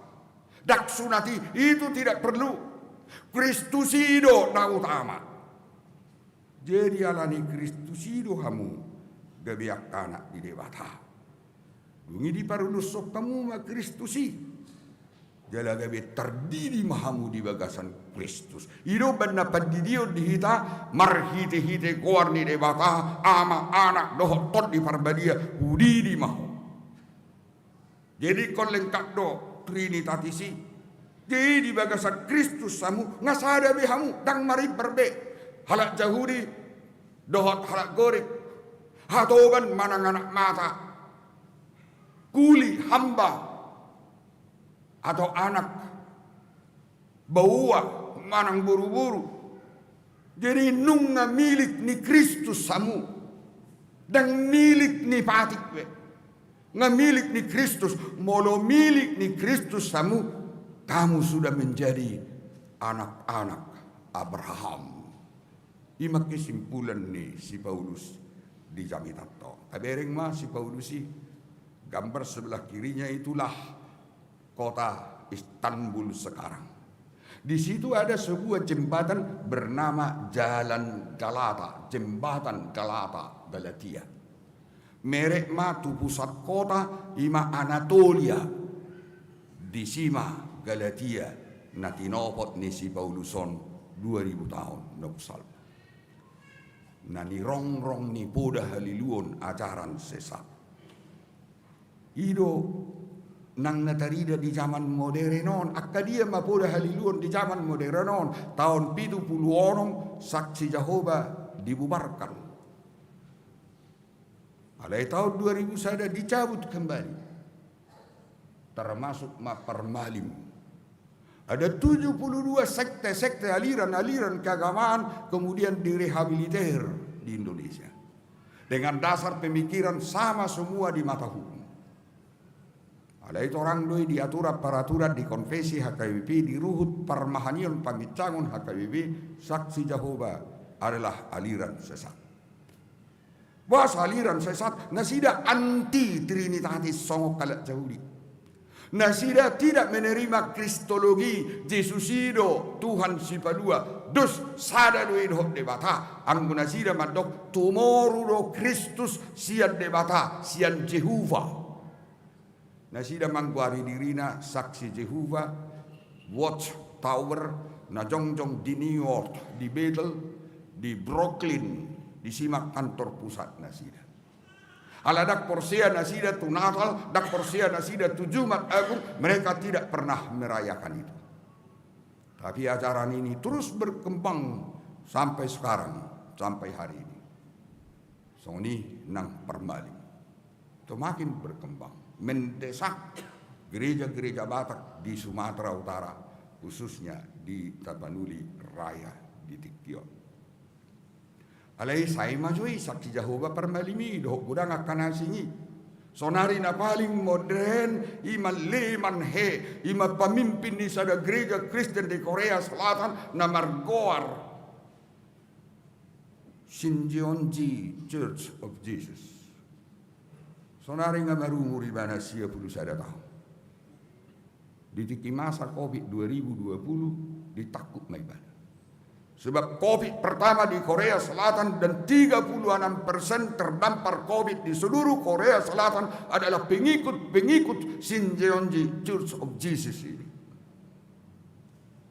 Dak sunati itu tidak perlu. Kristus ido na utama. Jadi alani Kristus ido hamu gabiak anak di dewata. Dungi di parulus kamu ma Kristusi. Jala gabi terdiri mahamu di bagasan Kristus. Ido banna padidio di hita marhite-hite kuar ni dewata ama anak dohot di parbadia udi di mahu. Jadi kon lengkap do trinitatisi. Jadi di bagasan Kristus samu ngasada bihamu dang mari berbe. Halak jahudi dohot halak gorik. Hatogan manang anak mata, kuli hamba, atau anak bawa manang buru-buru. Jadi nunga milik ni Kristus samu, dan milik ni patik we, nga milik ni Kristus, molo milik ni Kristus samu, kamu sudah menjadi anak-anak Abraham. Ima kesimpulan ni si Paulus di Jamitato. Tabereng ma si Paulusi gambar sebelah kirinya itulah kota Istanbul sekarang. Di situ ada sebuah jembatan bernama Jalan Galata, Jembatan Galata Galatia. Merek ma tu pusat kota ima Anatolia. Di sima Galatia natinopot ni si Pauluson 2000 tahun nopsal. Nani rong-rong ni poda haliluon ajaran sesat. Ido nang natarida di zaman modernon, akadia ma poda haliluon di zaman modernon, tahun 70 saksi Jehovah dibubarkan. Alai tahun 2000 sada dicabut kembali. Termasuk ma permalim. Ada 72 sekte-sekte aliran-aliran keagamaan kemudian direhabilitir di Indonesia. Dengan dasar pemikiran sama semua di mata hukum. Ada itu orang doi diatur peraturan di konfesi HKBP, di ruhut permahanion pamicangun HKBP, saksi Jehovah adalah aliran sesat. Bahasa aliran sesat, nasida anti trinitatis songok kalak jahudi. Nasida tidak menerima kristologi Jesusido Tuhan si padua dus sada doin hok debata anggu nasida madok tumoru do Kristus sian debata sian Jehovah. Nasida mangguari dirina saksi Jehovah Watch Tower na jongjong di New York, di Bethel, di Brooklyn, di simak kantor pusat nasida. Ala dak porsia nasida tu Natal, dak porsia nasida tu Jumat Agung, mereka tidak pernah merayakan itu. Tapi ajaran ini terus berkembang sampai sekarang, sampai hari ini. Soni nang permali. Itu makin berkembang, mendesak gereja-gereja Batak di Sumatera Utara, khususnya di Tapanuli Raya di Tikio. Alai sai majui saksi Jehovah permalimi doh gudang akan asingi. Sonari na paling modern ima leman he ima pemimpin di sada gereja Kristen di Korea Selatan na margoar Shinjeonji Church of Jesus. Sonari nga marumuri bana sia puluh sada tahun. Di tiki masa COVID 2020 ditakut mai bana. Sebab COVID pertama di Korea Selatan dan 36% terdampar COVID di seluruh Korea Selatan adalah pengikut Shinjeonji Church of Jesus ini.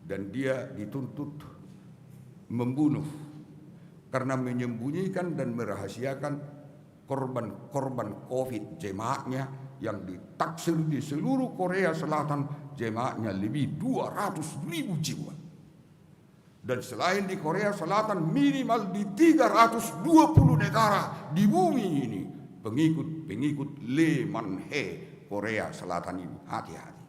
Dan dia dituntut membunuh karena menyembunyikan dan merahasiakan korban-korban COVID jemaatnya yang ditaksir di seluruh Korea Selatan jemaatnya lebih 200.000 jiwa. Dan selain di Korea Selatan minimal di 320 negara di bumi ini pengikut Lee Man-hae Korea Selatan ini. Hati-hati.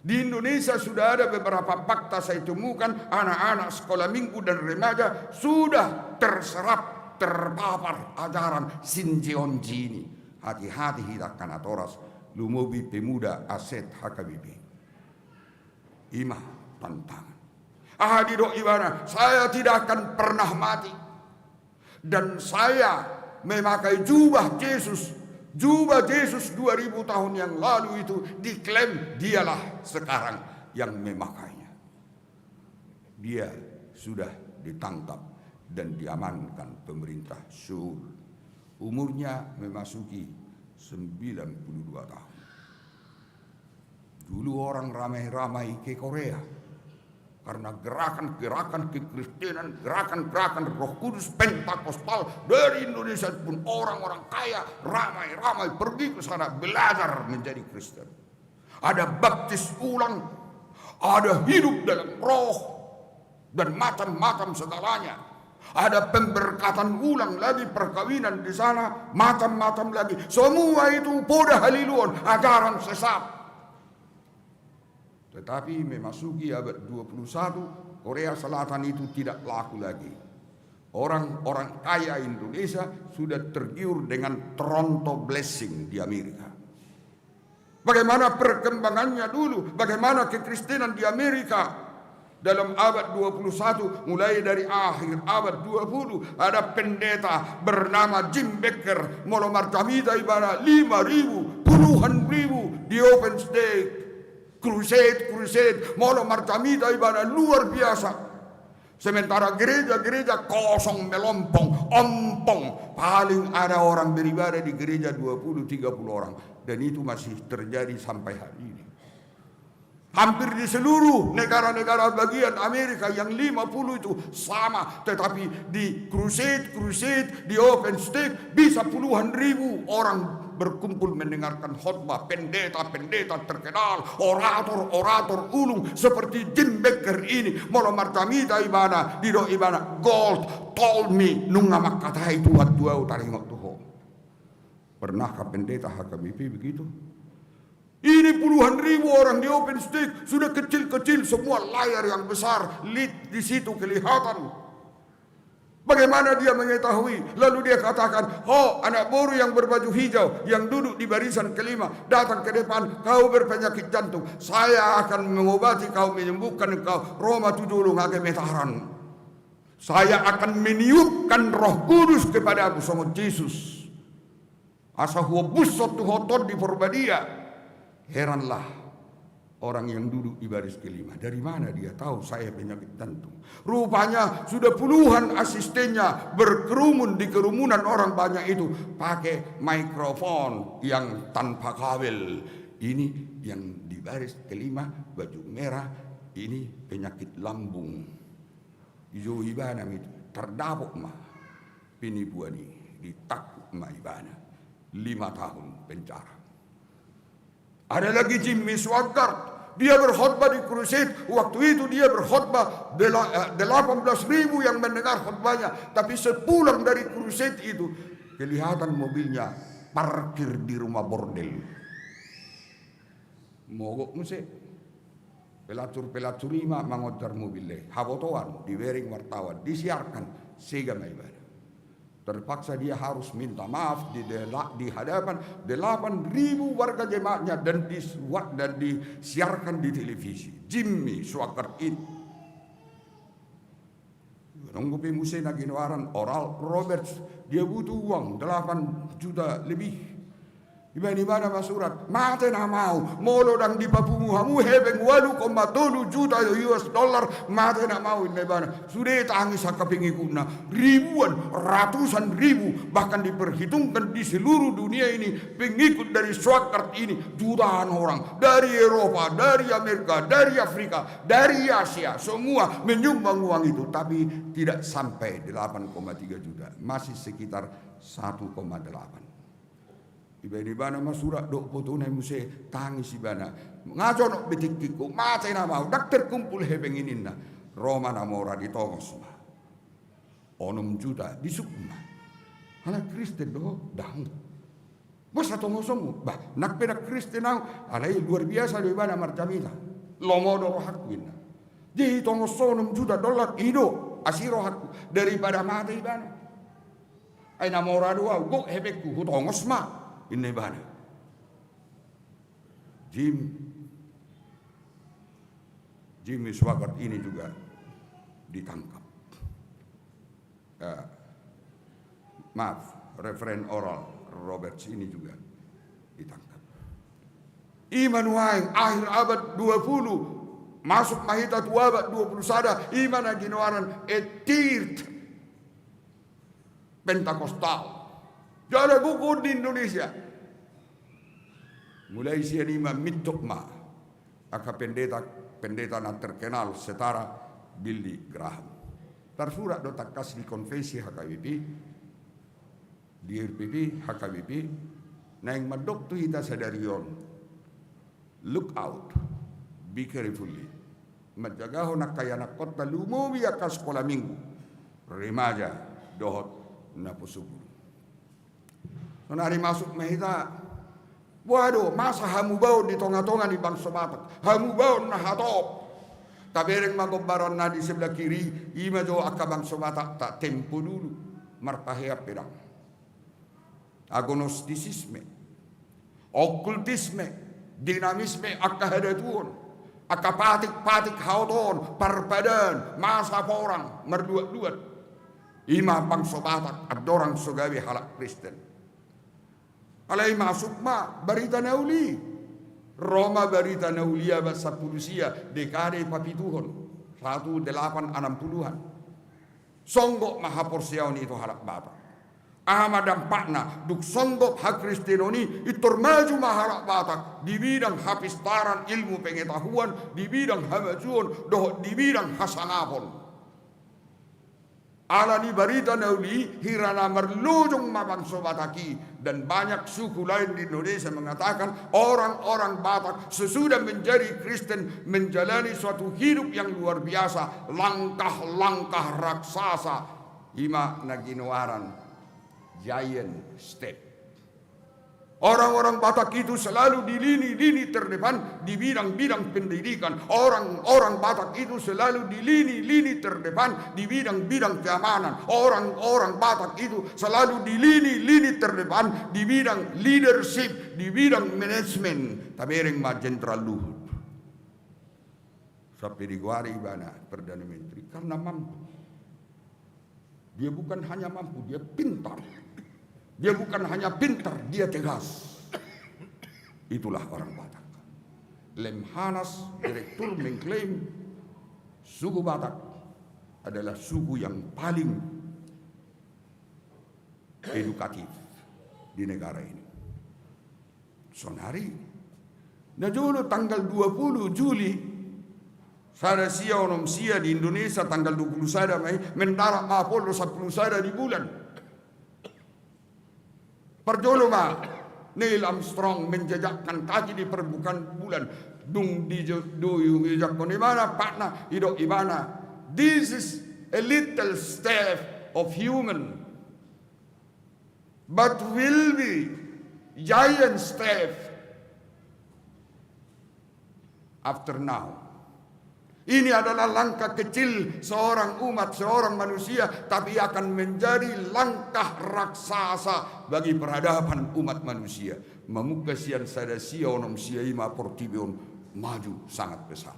Di Indonesia sudah ada beberapa fakta saya temukan, anak-anak sekolah minggu dan remaja sudah terpapar ajaran Shinjeonji ini. Hati-hati hidak kanatoras lumobi pemuda aset HKBP. Imah tantangan. Ahadido ibana, saya tidak akan pernah mati. Dan saya memakai jubah Yesus 2000 tahun yang lalu itu diklaim dialah sekarang yang memakainya. Dia sudah ditangkap dan diamankan pemerintah Seoul. Umurnya memasuki 92 tahun. Dulu orang ramai-ramai ke Korea karena gerakan-gerakan kekristenan, gerakan-gerakan Roh Kudus Pentakostal dari Indonesia pun orang-orang kaya ramai-ramai pergi ke sana belajar menjadi Kristen. Ada baptis ulang, ada hidup dalam roh dan macam-macam segalanya. Ada pemberkatan ulang lagi, perkawinan di sana, macam-macam lagi. Semua itu poda haliluan, ajaran sesat. Tetapi memasuki abad 21, Korea Selatan itu tidak laku lagi. Orang-orang kaya Indonesia sudah tergiur dengan Toronto Blessing di Amerika. Bagaimana perkembangannya dulu, bagaimana kekristenan di Amerika dalam abad 21, mulai dari akhir abad 20, ada pendeta bernama Jim Bakker, Molomartamida ibana 5.000, puluhan ribu di Open State. Crusade, Molo Martamida ibana luar biasa. Sementara gereja-gereja kosong melompong, ompong. Paling ada orang beribadah di gereja 20-30 orang. Dan itu masih terjadi sampai hari ini. Hampir di seluruh negara-negara bagian Amerika yang 50 itu sama. Tetapi di crusade, di open state bisa puluhan ribu orang berkumpul mendengarkan khotbah. Pendeta-pendeta terkenal, orator ulung seperti Jim Bakker ini. Molo martamita ibana, dido ibana, gold told me nunga makatai tuhat dua utaringok tuho. Pernahkah pendeta HKBP begitu? Ini puluhan ribu orang di open stage, sudah kecil-kecil semua, layar yang besar, lead di situ kelihatan. Bagaimana dia mengetahui? Lalu dia katakan, oh anak boru yang berbaju hijau, yang duduk di barisan kelima, datang ke depan, kau berpenyakit jantung, saya akan mengobati kau, menyembuhkan kau, Roma 7 ngake metaran. Saya akan meniupkan Roh Kudus kepadamu sama Yesus. Asa huwa busot tu hotor di Porbadia. Heranlah orang yang duduk di baris kelima. Dari mana dia tahu saya penyakit jantung? Rupanya sudah puluhan asistennya berkerumun di kerumunan orang banyak itu. Pakai mikrofon yang tanpa kabel. Ini yang di baris kelima baju merah. Ini penyakit lambung. Ijo ibana itu terdapuk mah. Penipuani ditakut mah ibana. 5 tahun penjara. Ada lagi Jimmy Swaggart, dia berkhotbah di crusade. Waktu itu dia berkhotbah 18.000 yang mendengar khotbahnya. Tapi sepulang dari crusade itu kelihatan mobilnya parkir di rumah bordel. Mogok musik. Pelacur-pelacur lima mengojar mobilnya. Habotoan, diwering wartawan, disiarkan sega ibadah. Terpaksa dia harus minta maaf di hadapan 8.000 warga jemaatnya dan disiarkan di televisi. Jimmy Swaggart ini. Nunggu pemusai naginawaran Oral Roberts, dia butuh uang 8 juta lebih. Iba di mana masurat? Mate na mau, molo dang di papungu hamu hebeng 8,7 juta US dollar, mate na mau ini mana? Sudah tangis sakapingikuna, ribuan, ratusan ribu, bahkan diperhitungkan di seluruh dunia ini pengikut dari Swakart ini jutaan orang dari Eropa, dari Amerika, dari Afrika, dari Asia, semua menyumbang uang itu, tapi tidak sampai 8,3 juta, masih sekitar 1,8. Iba di mana masurak dok potone muse tangis ibana ngaco no betikiko mate na mau dak terkumpul hebeng ininna Roma na mora di tongos ma 6 juta di sukma ala Kristen do dang masa tongosomu bah nak penak Kristen nang alai luar biasa di bana marjamita lomodo rohakwin di tongoso 6 juta dolar ido asiro hakku daripada mate ibana ai na mora doa go hebekku tongos ma ini bana Jimmy Swaggart ini juga ditangkap. Reverend Oral Roberts ini juga ditangkap. Iman waing akhir abad 20 masuk mahita tua abad 21 iman aginoaran etirt Pentakostal. Jadi buku di Indonesia. Mulai siya lima mitokma, aka pendeta na terkenal setara Billy Graham. Tersurat do takas di konvensi HKBP, di RPP HKBP, na yang madok tu hita sadarion. Look out, be carefully. Madjagaho na kaya na kota lumuwi ka sekolah minggu, remaja dohot na pusubur. So nari masuk mahita. Waduh, masa hamu bau di tonga-tonga di bangsa Batak. Hamu bau na hatop. Tabereng magombaran na di sebelah kiri. Ima jo akka bangsa Batak tak tempo dulu. Marpahea pedang. Agnostisisme. Okultisme. Dinamisme akka hadatuon. Akka patik-patik hauton. Parpadan. Masa porang. Merduat-duat. Ima bangsa Batak. Adorang sogawi halak Kristen. Alai masuk ma barita nauli Roma barita naulia bahasa Pulusia dekade papituhon 1860-an songgok maha porsiaoni itu halak Batak Ahmad dan Pakna duk songgok hak Kristenoni itur maju mahalak Batak di bidang hapistaran ilmu pengetahuan di bidang hamajuan doh di bidang hasanapon ala ni barita nauli hirana merlujung mabangso Bataki dan banyak suku lain di Indonesia mengatakan orang-orang Batak sesudah menjadi Kristen menjalani suatu hidup yang luar biasa langkah-langkah raksasa ima naginoaran giant step. Orang-orang Batak itu selalu di lini-lini terdepan di bidang-bidang pendidikan. Orang-orang Batak itu selalu di lini-lini terdepan di bidang-bidang keamanan. Orang-orang Batak itu selalu di lini-lini terdepan di bidang leadership, di bidang manajemen. Tabereng ma Jenderal Luhut. Sampai diguari bana Perdana Menteri karena mampu. Dia bukan hanya mampu, dia pintar. Dia bukan hanya pintar, dia tegas. Itulah orang Batak. Lemhanas direktur mengklaim suku Batak adalah suku yang paling edukatif di negara ini. Sonari. Nah dulu tanggal 20 Juli sada sia onom sia di Indonesia tanggal 20 sada mendarat ma Apollo 10 sada di bulan. Perjolo ma Neil Armstrong menjejakkan kaki di permukaan bulan. Dung di duyung ijak di mana Pakna hidup di mana. This is a little step of human, but will be giant step after now. Ini adalah langkah kecil seorang umat, seorang manusia, tapi akan menjadi langkah raksasa bagi peradaban umat manusia. Memukasian sada sia onom sia ima portibion maju sangat besar.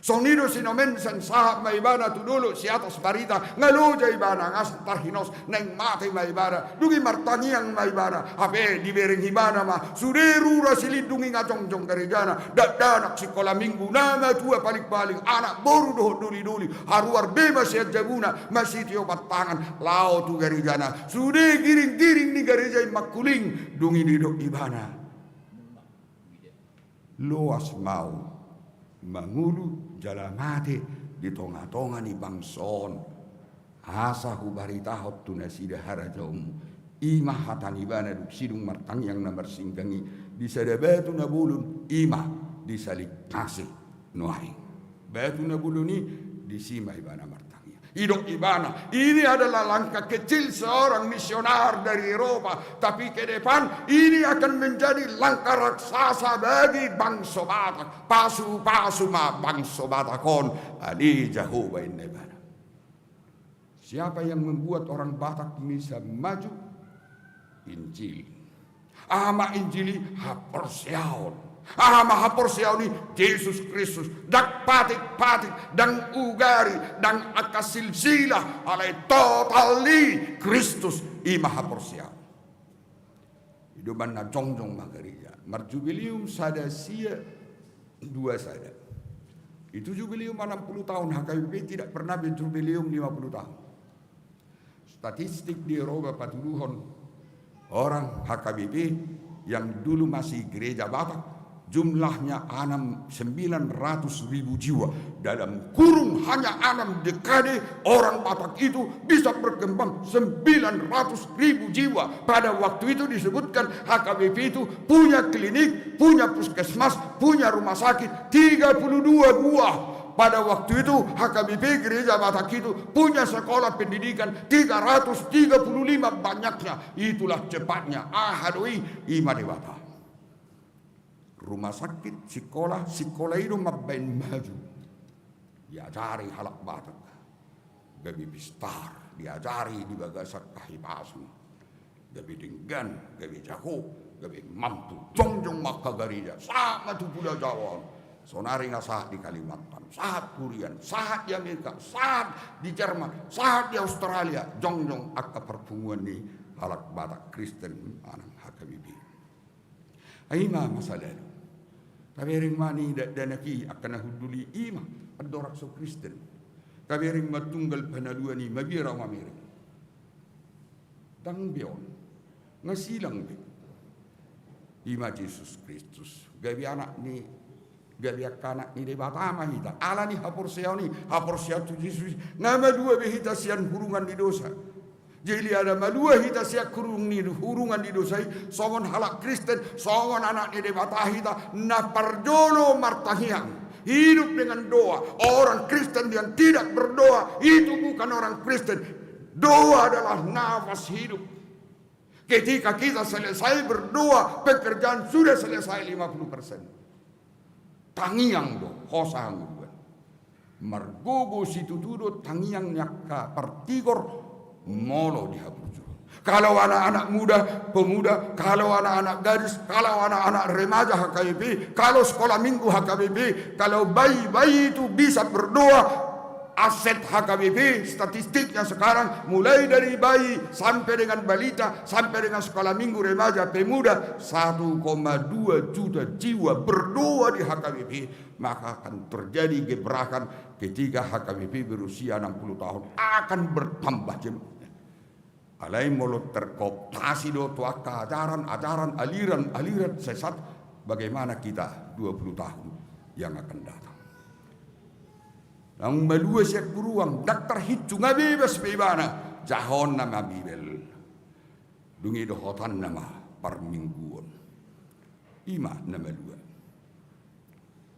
Sonido sinomensan sahab maibana tu dulu si atas barita ngaluja ibana ngas tarhinos neng mate maibana dugi martangiang maibana ape di bereng ibana ma suderu rasilidungi ngajong-jong gerejana danak sekolah minggu nama tua paling-paling anak boru doh duli-duli haruar bebas ya jabuna masih tiobat tangan lao tu gerejana sude giring-giring di gereja makuling dungi didok ibana luas mau mangulu jalamate di tonga-tonga ni bangson asa hubaritahot tunasida harajaum imah hatani bana duk sidung martang yang namar singgangi di sadabatu nabulun imah di salik kasih nuai batu nabuluni di simai bana martang hidup ibana ini adalah langkah kecil seorang misionar dari Eropa, tapi ke depan ini akan menjadi langkah raksasa bagi bangsa Batak. Pasu-pasu ma bangsa Batakon ali Jehovah inebana. Siapa yang membuat orang Batak bisa maju? Injil. Ama Injili haporsiaon. Mahapursiaw ni Jesus Kristus dak patik-patik dan ugari dan akasilsila alay totally Kristus i mahapursiaw iduman na jongjong magariya marjubilium sada sia dua sada itu jubilium 60 tahun HKBP tidak pernah berjubilium 50 tahun statistik di Eropa patuluhon orang HKBP yang dulu masih gereja Batak jumlahnya 900.000 jiwa. Dalam kurung hanya 6 dekade orang Batak itu bisa berkembang 900.000 jiwa. Pada waktu itu disebutkan HKBP itu punya klinik, punya puskesmas, punya rumah sakit 32 buah. Pada waktu itu HKBP gereja Batak itu punya sekolah pendidikan 335 banyaknya. Itulah cepatnya ahadui ima dewata. Rumah sakit, sekolah itu mabain maju. Diajari halak Batak. Gabi bistar, diajari di bagasak kahipasu. Gabi dinggan, gabi jago, gabi mampu. Jongjong maka gereja, sama tu Pulau Jawa. Sonari saat di Kalimantan, saat Kurian, saat di Amerika, saat di Jerman, saat di Australia. Jongjong akka perpunguan ni halak Batak Kristen anang HKBP. Aima masa lalu. Kabering mani danaki akan huduli ima adorak so Kristen. Kabering matunggal panaluan ni mabira Amerika. Dang bion ngasilang be. Ima Jesus Kristus. Gabi anak ni gabi anak ni de batama hita. Ala ni hapursiaw tu Jesus. Nama dua behita sian hurungan di dosa. Jadi ada malua hita siak kurung ni hurungan di dosai songon halak Kristen songon anak ni debata hita na parjolo martahiang hidup dengan doa. Orang Kristen yang tidak berdoa itu bukan orang Kristen. Doa adalah nafas hidup. Ketika kita selesai berdoa, pekerjaan sudah selesai 50%. Tangiang do hosang dua. Margogo situ tudo tangiang nyaka partigor molo dihapus. Kalau anak-anak muda, pemuda, kalau anak-anak gadis, kalau anak-anak remaja HKBP, kalau sekolah minggu HKBP, kalau bayi-bayi itu bisa berdoa, aset HKBP statistiknya sekarang mulai dari bayi sampai dengan balita, sampai dengan sekolah minggu remaja, pemuda 1,2 juta jiwa berdoa di HKBP. Maka akan terjadi gebrakan ketika HKBP berusia 60 tahun akan bertambah jemaah. Alai mulut terkooptasi do tuaka ajaran aliran sesat. Bagaimana kita 20 tahun yang akan datang. Nang malua siak buruang daktar hicu ngabebas bebana jahon nama bibel. Dungi dohotan nama parmingguan. Ima nama dua.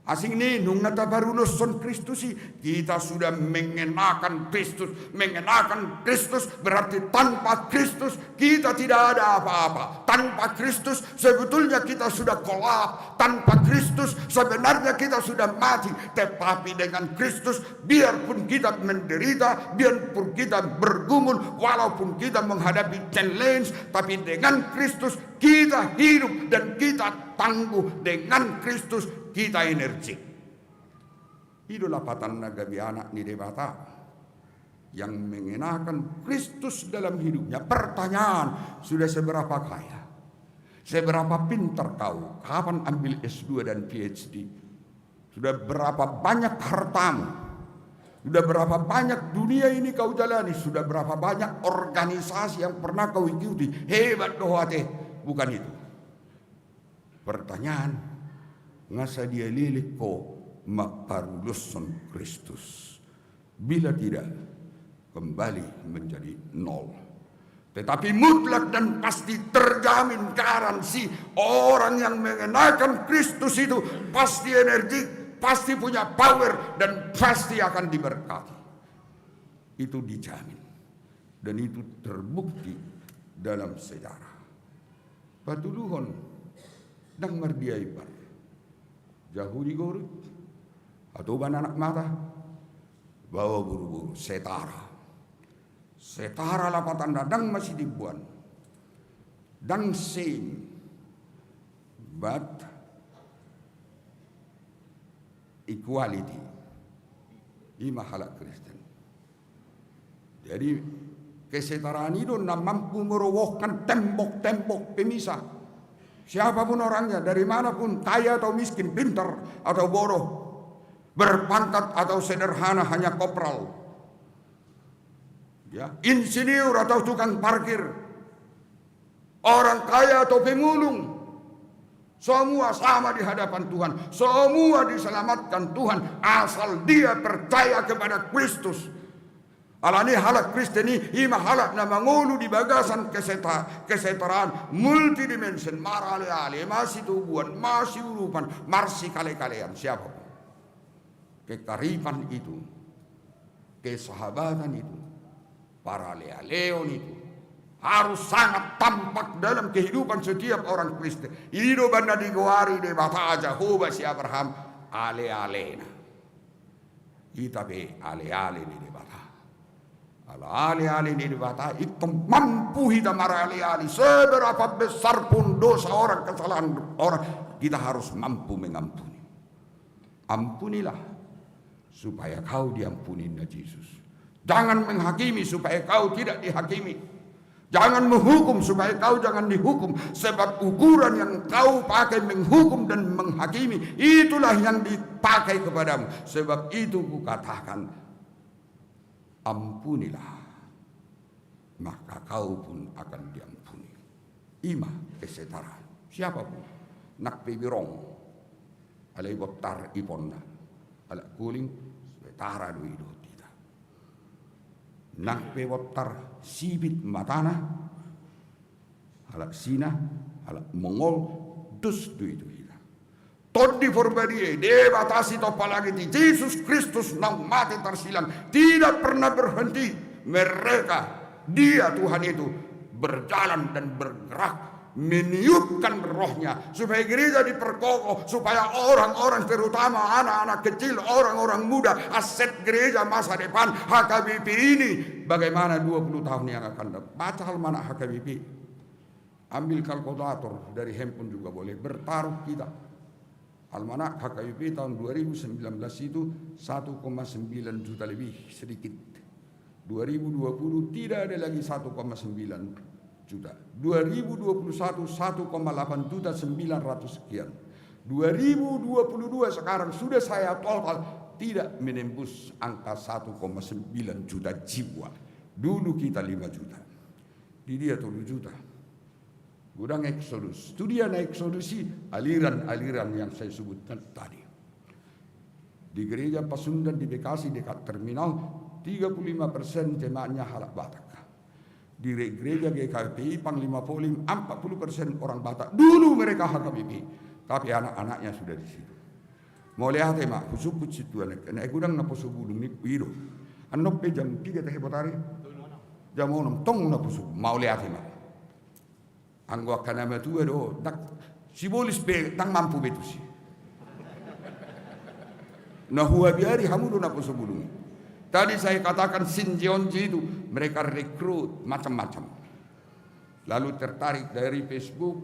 Asing ni nung natabarulos son Kristusi kita sudah mengenakan Kristus berarti tanpa Kristus kita tidak ada apa-apa. Tanpa Kristus sebetulnya kita sudah kolap. Tanpa Kristus sebenarnya kita sudah mati. Tetapi dengan Kristus biarpun kita menderita, biarpun kita bergumul, walaupun kita menghadapi challenge, tapi dengan Kristus kita hidup dan kita tangguh. Dengan Kristus kita energi. Itulah patanna gabi anak ni debata yang mengenakan Kristus dalam hidupnya. Pertanyaan, sudah seberapa kaya? Seberapa pintar kau? Kapan ambil S2 dan PhD? Sudah berapa banyak hartamu? Sudah berapa banyak dunia ini kau jalani? Sudah berapa banyak organisasi yang pernah kau ikuti? Hebat dohate. Bukan itu. Pertanyaan, ngasa dia lilik ko maparuluson Kristus. Bila tidak, kembali menjadi nol. Tetapi mutlak dan pasti terjamin garansi orang yang mengenakan Kristus itu pasti energik, pasti punya power, dan pasti akan diberkati. Itu dijamin. Dan itu terbukti dalam sejarah. Patuluhon dan merdiaipan. Jauh di gorut. Atau anak mata. Bawa buru-buru. Setara. Setara lapatan dadang masih dibuat. Dan same. But equality. Ini masalah Kristen. Jadi kesetaraan itu mampu merobohkan tembok-tembok pemisah. Siapapun orangnya, dari manapun, kaya atau miskin, pintar atau bodoh, berpangkat atau sederhana hanya kopral, ya, insinyur atau tukang parkir, orang kaya atau pemulung, semua sama di hadapan Tuhan. Semua diselamatkan Tuhan asal dia percaya kepada Kristus. Alani halak Kristen ini ima halak na mangulu di bagasan kesetaraan multidimension marale-ale masih tubuhan masih urupan marsi kale-kalean siapa kekaripan itu, kesahabatan itu, para leon itu harus sangat tampak dalam kehidupan setiap orang Kristen. Hidup banda digowari de bata Jehovah si Abraham ale-alena. Kita be ale-ale di bata. Ale-ale di bata itu mampu kita marale-ale. Seberapa besar pun dosa orang, kesalahan orang, kita harus mampu mengampuni. Ampunilah supaya kau diampuni oleh Yesus. Jangan menghakimi supaya kau tidak dihakimi. Jangan menghukum supaya kau jangan dihukum. Sebab ukuran yang kau pakai menghukum dan menghakimi, itulah yang dipakai kepadamu. Sebab itu kukatakan, ampunilah, maka kau pun akan diampuni. Ima kesetaraan. Siapapun. Nak pibirong. Alay botar iponna. Ala kuling. Setara duido. Nak pewotar sibit matana halak sina halak mongol dus du itu hila todi forbadie de batasi to palagi di Yesus Kristus nang mati tersilang tidak pernah berhenti. Mereka dia Tuhan itu berjalan dan bergerak meniupkan rohnya supaya gereja diperkokoh, supaya orang-orang terutama anak-anak kecil, orang-orang muda, aset gereja masa depan HKBP ini bagaimana 20 tahun yang akan datang. Baca almanak HKBP, ambil kalkulator dari handphone juga boleh, bertaruh kita. Almanak HKBP tahun 2019 itu 1,9 juta lebih sedikit. 2020 tidak ada lagi 1,9 juta. 2021 1,8 juta 900 sekian. 2022 sekarang sudah saya total tidak menembus angka 1,9 juta jiwa. Dulu kita 5 juta. Di dia 7 juta. Gudang eksodus. Itu dia naik eksodusi aliran-aliran yang saya sebutkan tadi. Di gereja Pasundan di Bekasi dekat terminal 35% jemaatnya halak Batak. Di gereja GKPI Panglima Polim 40% orang Batak. Dulu mereka HKBP, tapi anak-anaknya sudah di situ. Mau lihat mak, kusuk situ anak gudang na poso gudung ni piro. Anok pe jam 3 teh potari. Jam 6 tong na poso. Mau lihat mak. Anggo kana matu do dak sibolis pe tang mampu betu si. Na huwa biari hamudu na poso gudung. Tadi saya katakan Sinjeonji itu mereka rekrut macam-macam. Lalu tertarik dari Facebook,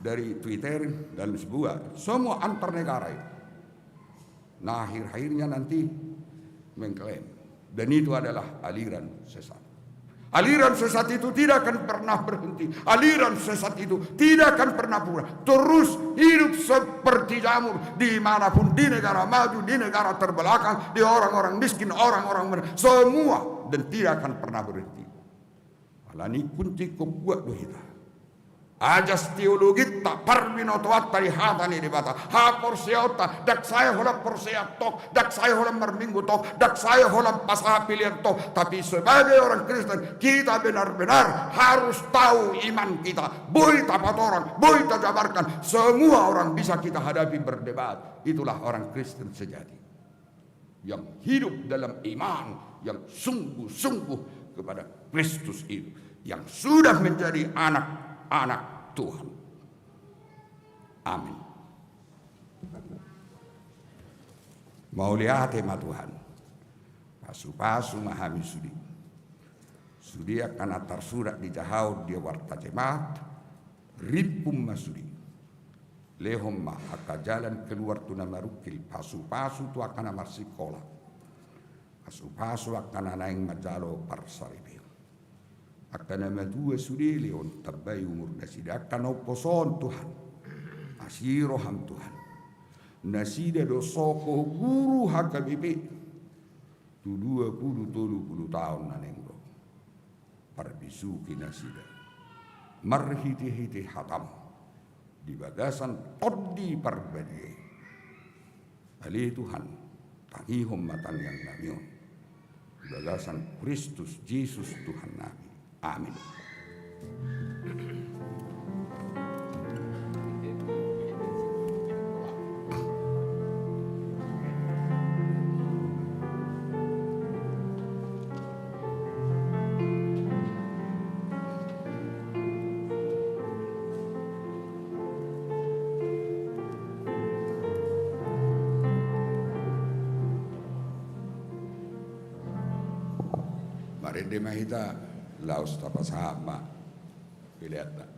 dari Twitter dan sebuah semua antar negara itu. Nah, akhir-akhirnya nanti mengklaim. Dan itu adalah aliran sesat. Aliran sesat itu tidak akan pernah berhenti. Aliran sesat itu tidak akan pernah punah. Terus hidup seperti jamur dimanapun, di negara maju, di negara terbelakang, di orang-orang miskin, orang-orang semua, dan tidak akan pernah berhenti. Alani kunci kubuat dohita. Ajas teologi tak parmino toat tari hatani di bata. Ha porsiota dak saya holam porsiat tok, dak saya holam merminggu tok, dak saya holam pasah pilihan tok. Tapi sebagai orang Kristen kita benar-benar harus tahu iman kita. Boleh tapat orang, boleh jabarkan. Semua orang bisa kita hadapi berdebat. Itulah orang Kristen sejati yang hidup dalam iman yang sungguh-sungguh kepada Kristus itu, yang sudah menjadi anak Tuhan. Amin. Mau lihat tema Tuhan. Pasu-pasu mahami sudi akan atar surat di jahau dia warta jemaat. Ripum masudi. Lehom aka jalan keluar tuna marukil. Pasu-pasu tu akan amar sekolah. Pasu-pasu akan anaing majalo parsaribil. Akan nama dua sudi leon terbaik umur nasida akan oposon Tuhan asiroham Tuhan nasida dosoko guru HKBP tu 20 tahun nanenggo parbisuki nasida marhiti-hiti hatam di bagasan todi parbadie ali Tuhan tangihom matang yang namion di bagasan Kristus Yesus Tuhan Nabi. Amin. Mari demahita laos tapasama pilihan. Yesus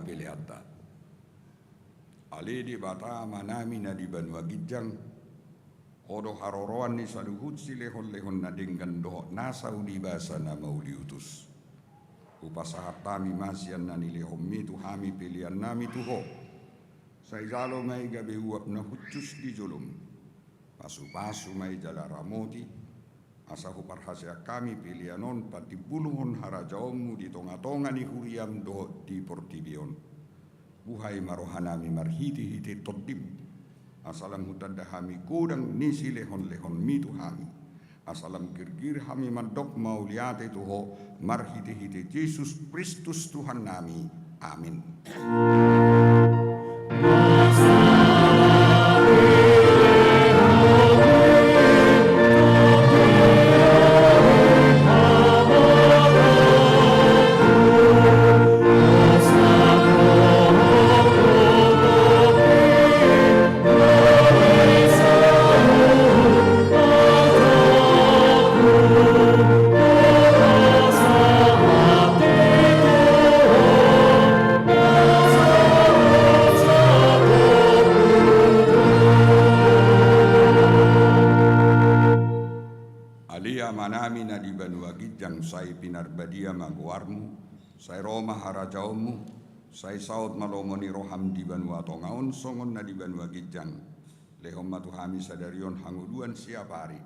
peleata. Ale di bata manami na di Banua Gijang, odo haroroan ni saluhut si lehon-lehon na denggan dohok nasa udibasa na mauliutus. Upasahat tami masyan na nilehom mitu hami pilihan nami tuho. Sa izalo may gabi uap na hutsus di julum. Pasu-pasu may jala ramoti. Asa huparhasya kami pilihanon pati buluhon harajaomu di tonga-tonga ni huriam dohok di portibion. Buhay marohanami marhiti-hiti todim. Asalam hutanda hami kudang nisi lehon-lehon mitu hami. Asalam girgir hami mandok mauliate tuho marhiti-hiti Yesus Kristus Tuhan nami. Amin. Manami na di Banua Gijang say pinarbadia maguarmu, say Roma harajaumu, say saud malomo ni roham di Banua Tongaon, songon na di Banua Gijang, lehom matuhami sadarion hanguluan siap hari,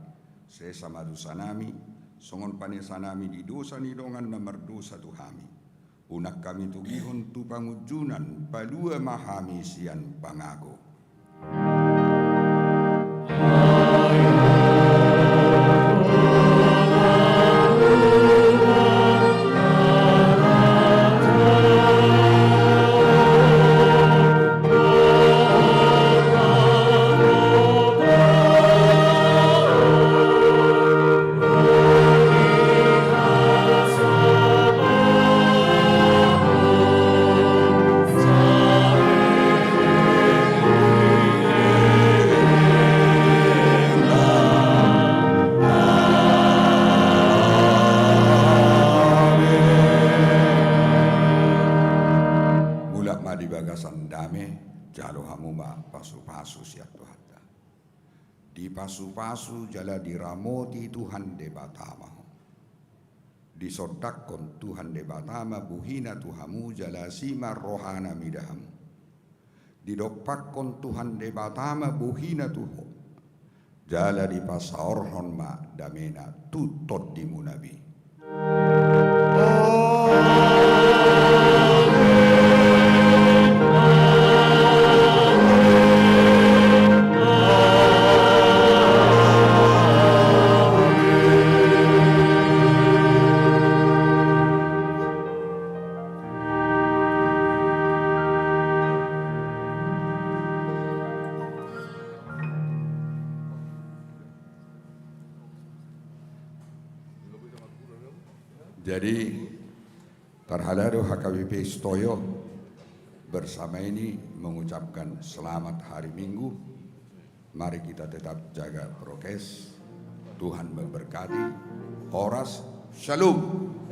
sesa madusanami, songon panesanami di dosa ni dongan na merdosa tuhami, unak kami tugihon tu pangujunan, palua mahami sian pangago. Di pasu-pasu jala diramoti Tuhan de batama. Di sodakon Tuhan de batama buhina Tuhamu jala sima rohana midahamu. Di dopakon Tuhan de batama buhina Tuho. Jala di pasaorhon ma damena tutot di munabi. Jadi terhadap HKBP Stoyo bersama ini mengucapkan selamat hari Minggu. Mari kita tetap jaga prokes. Tuhan memberkati. Horas Shalom.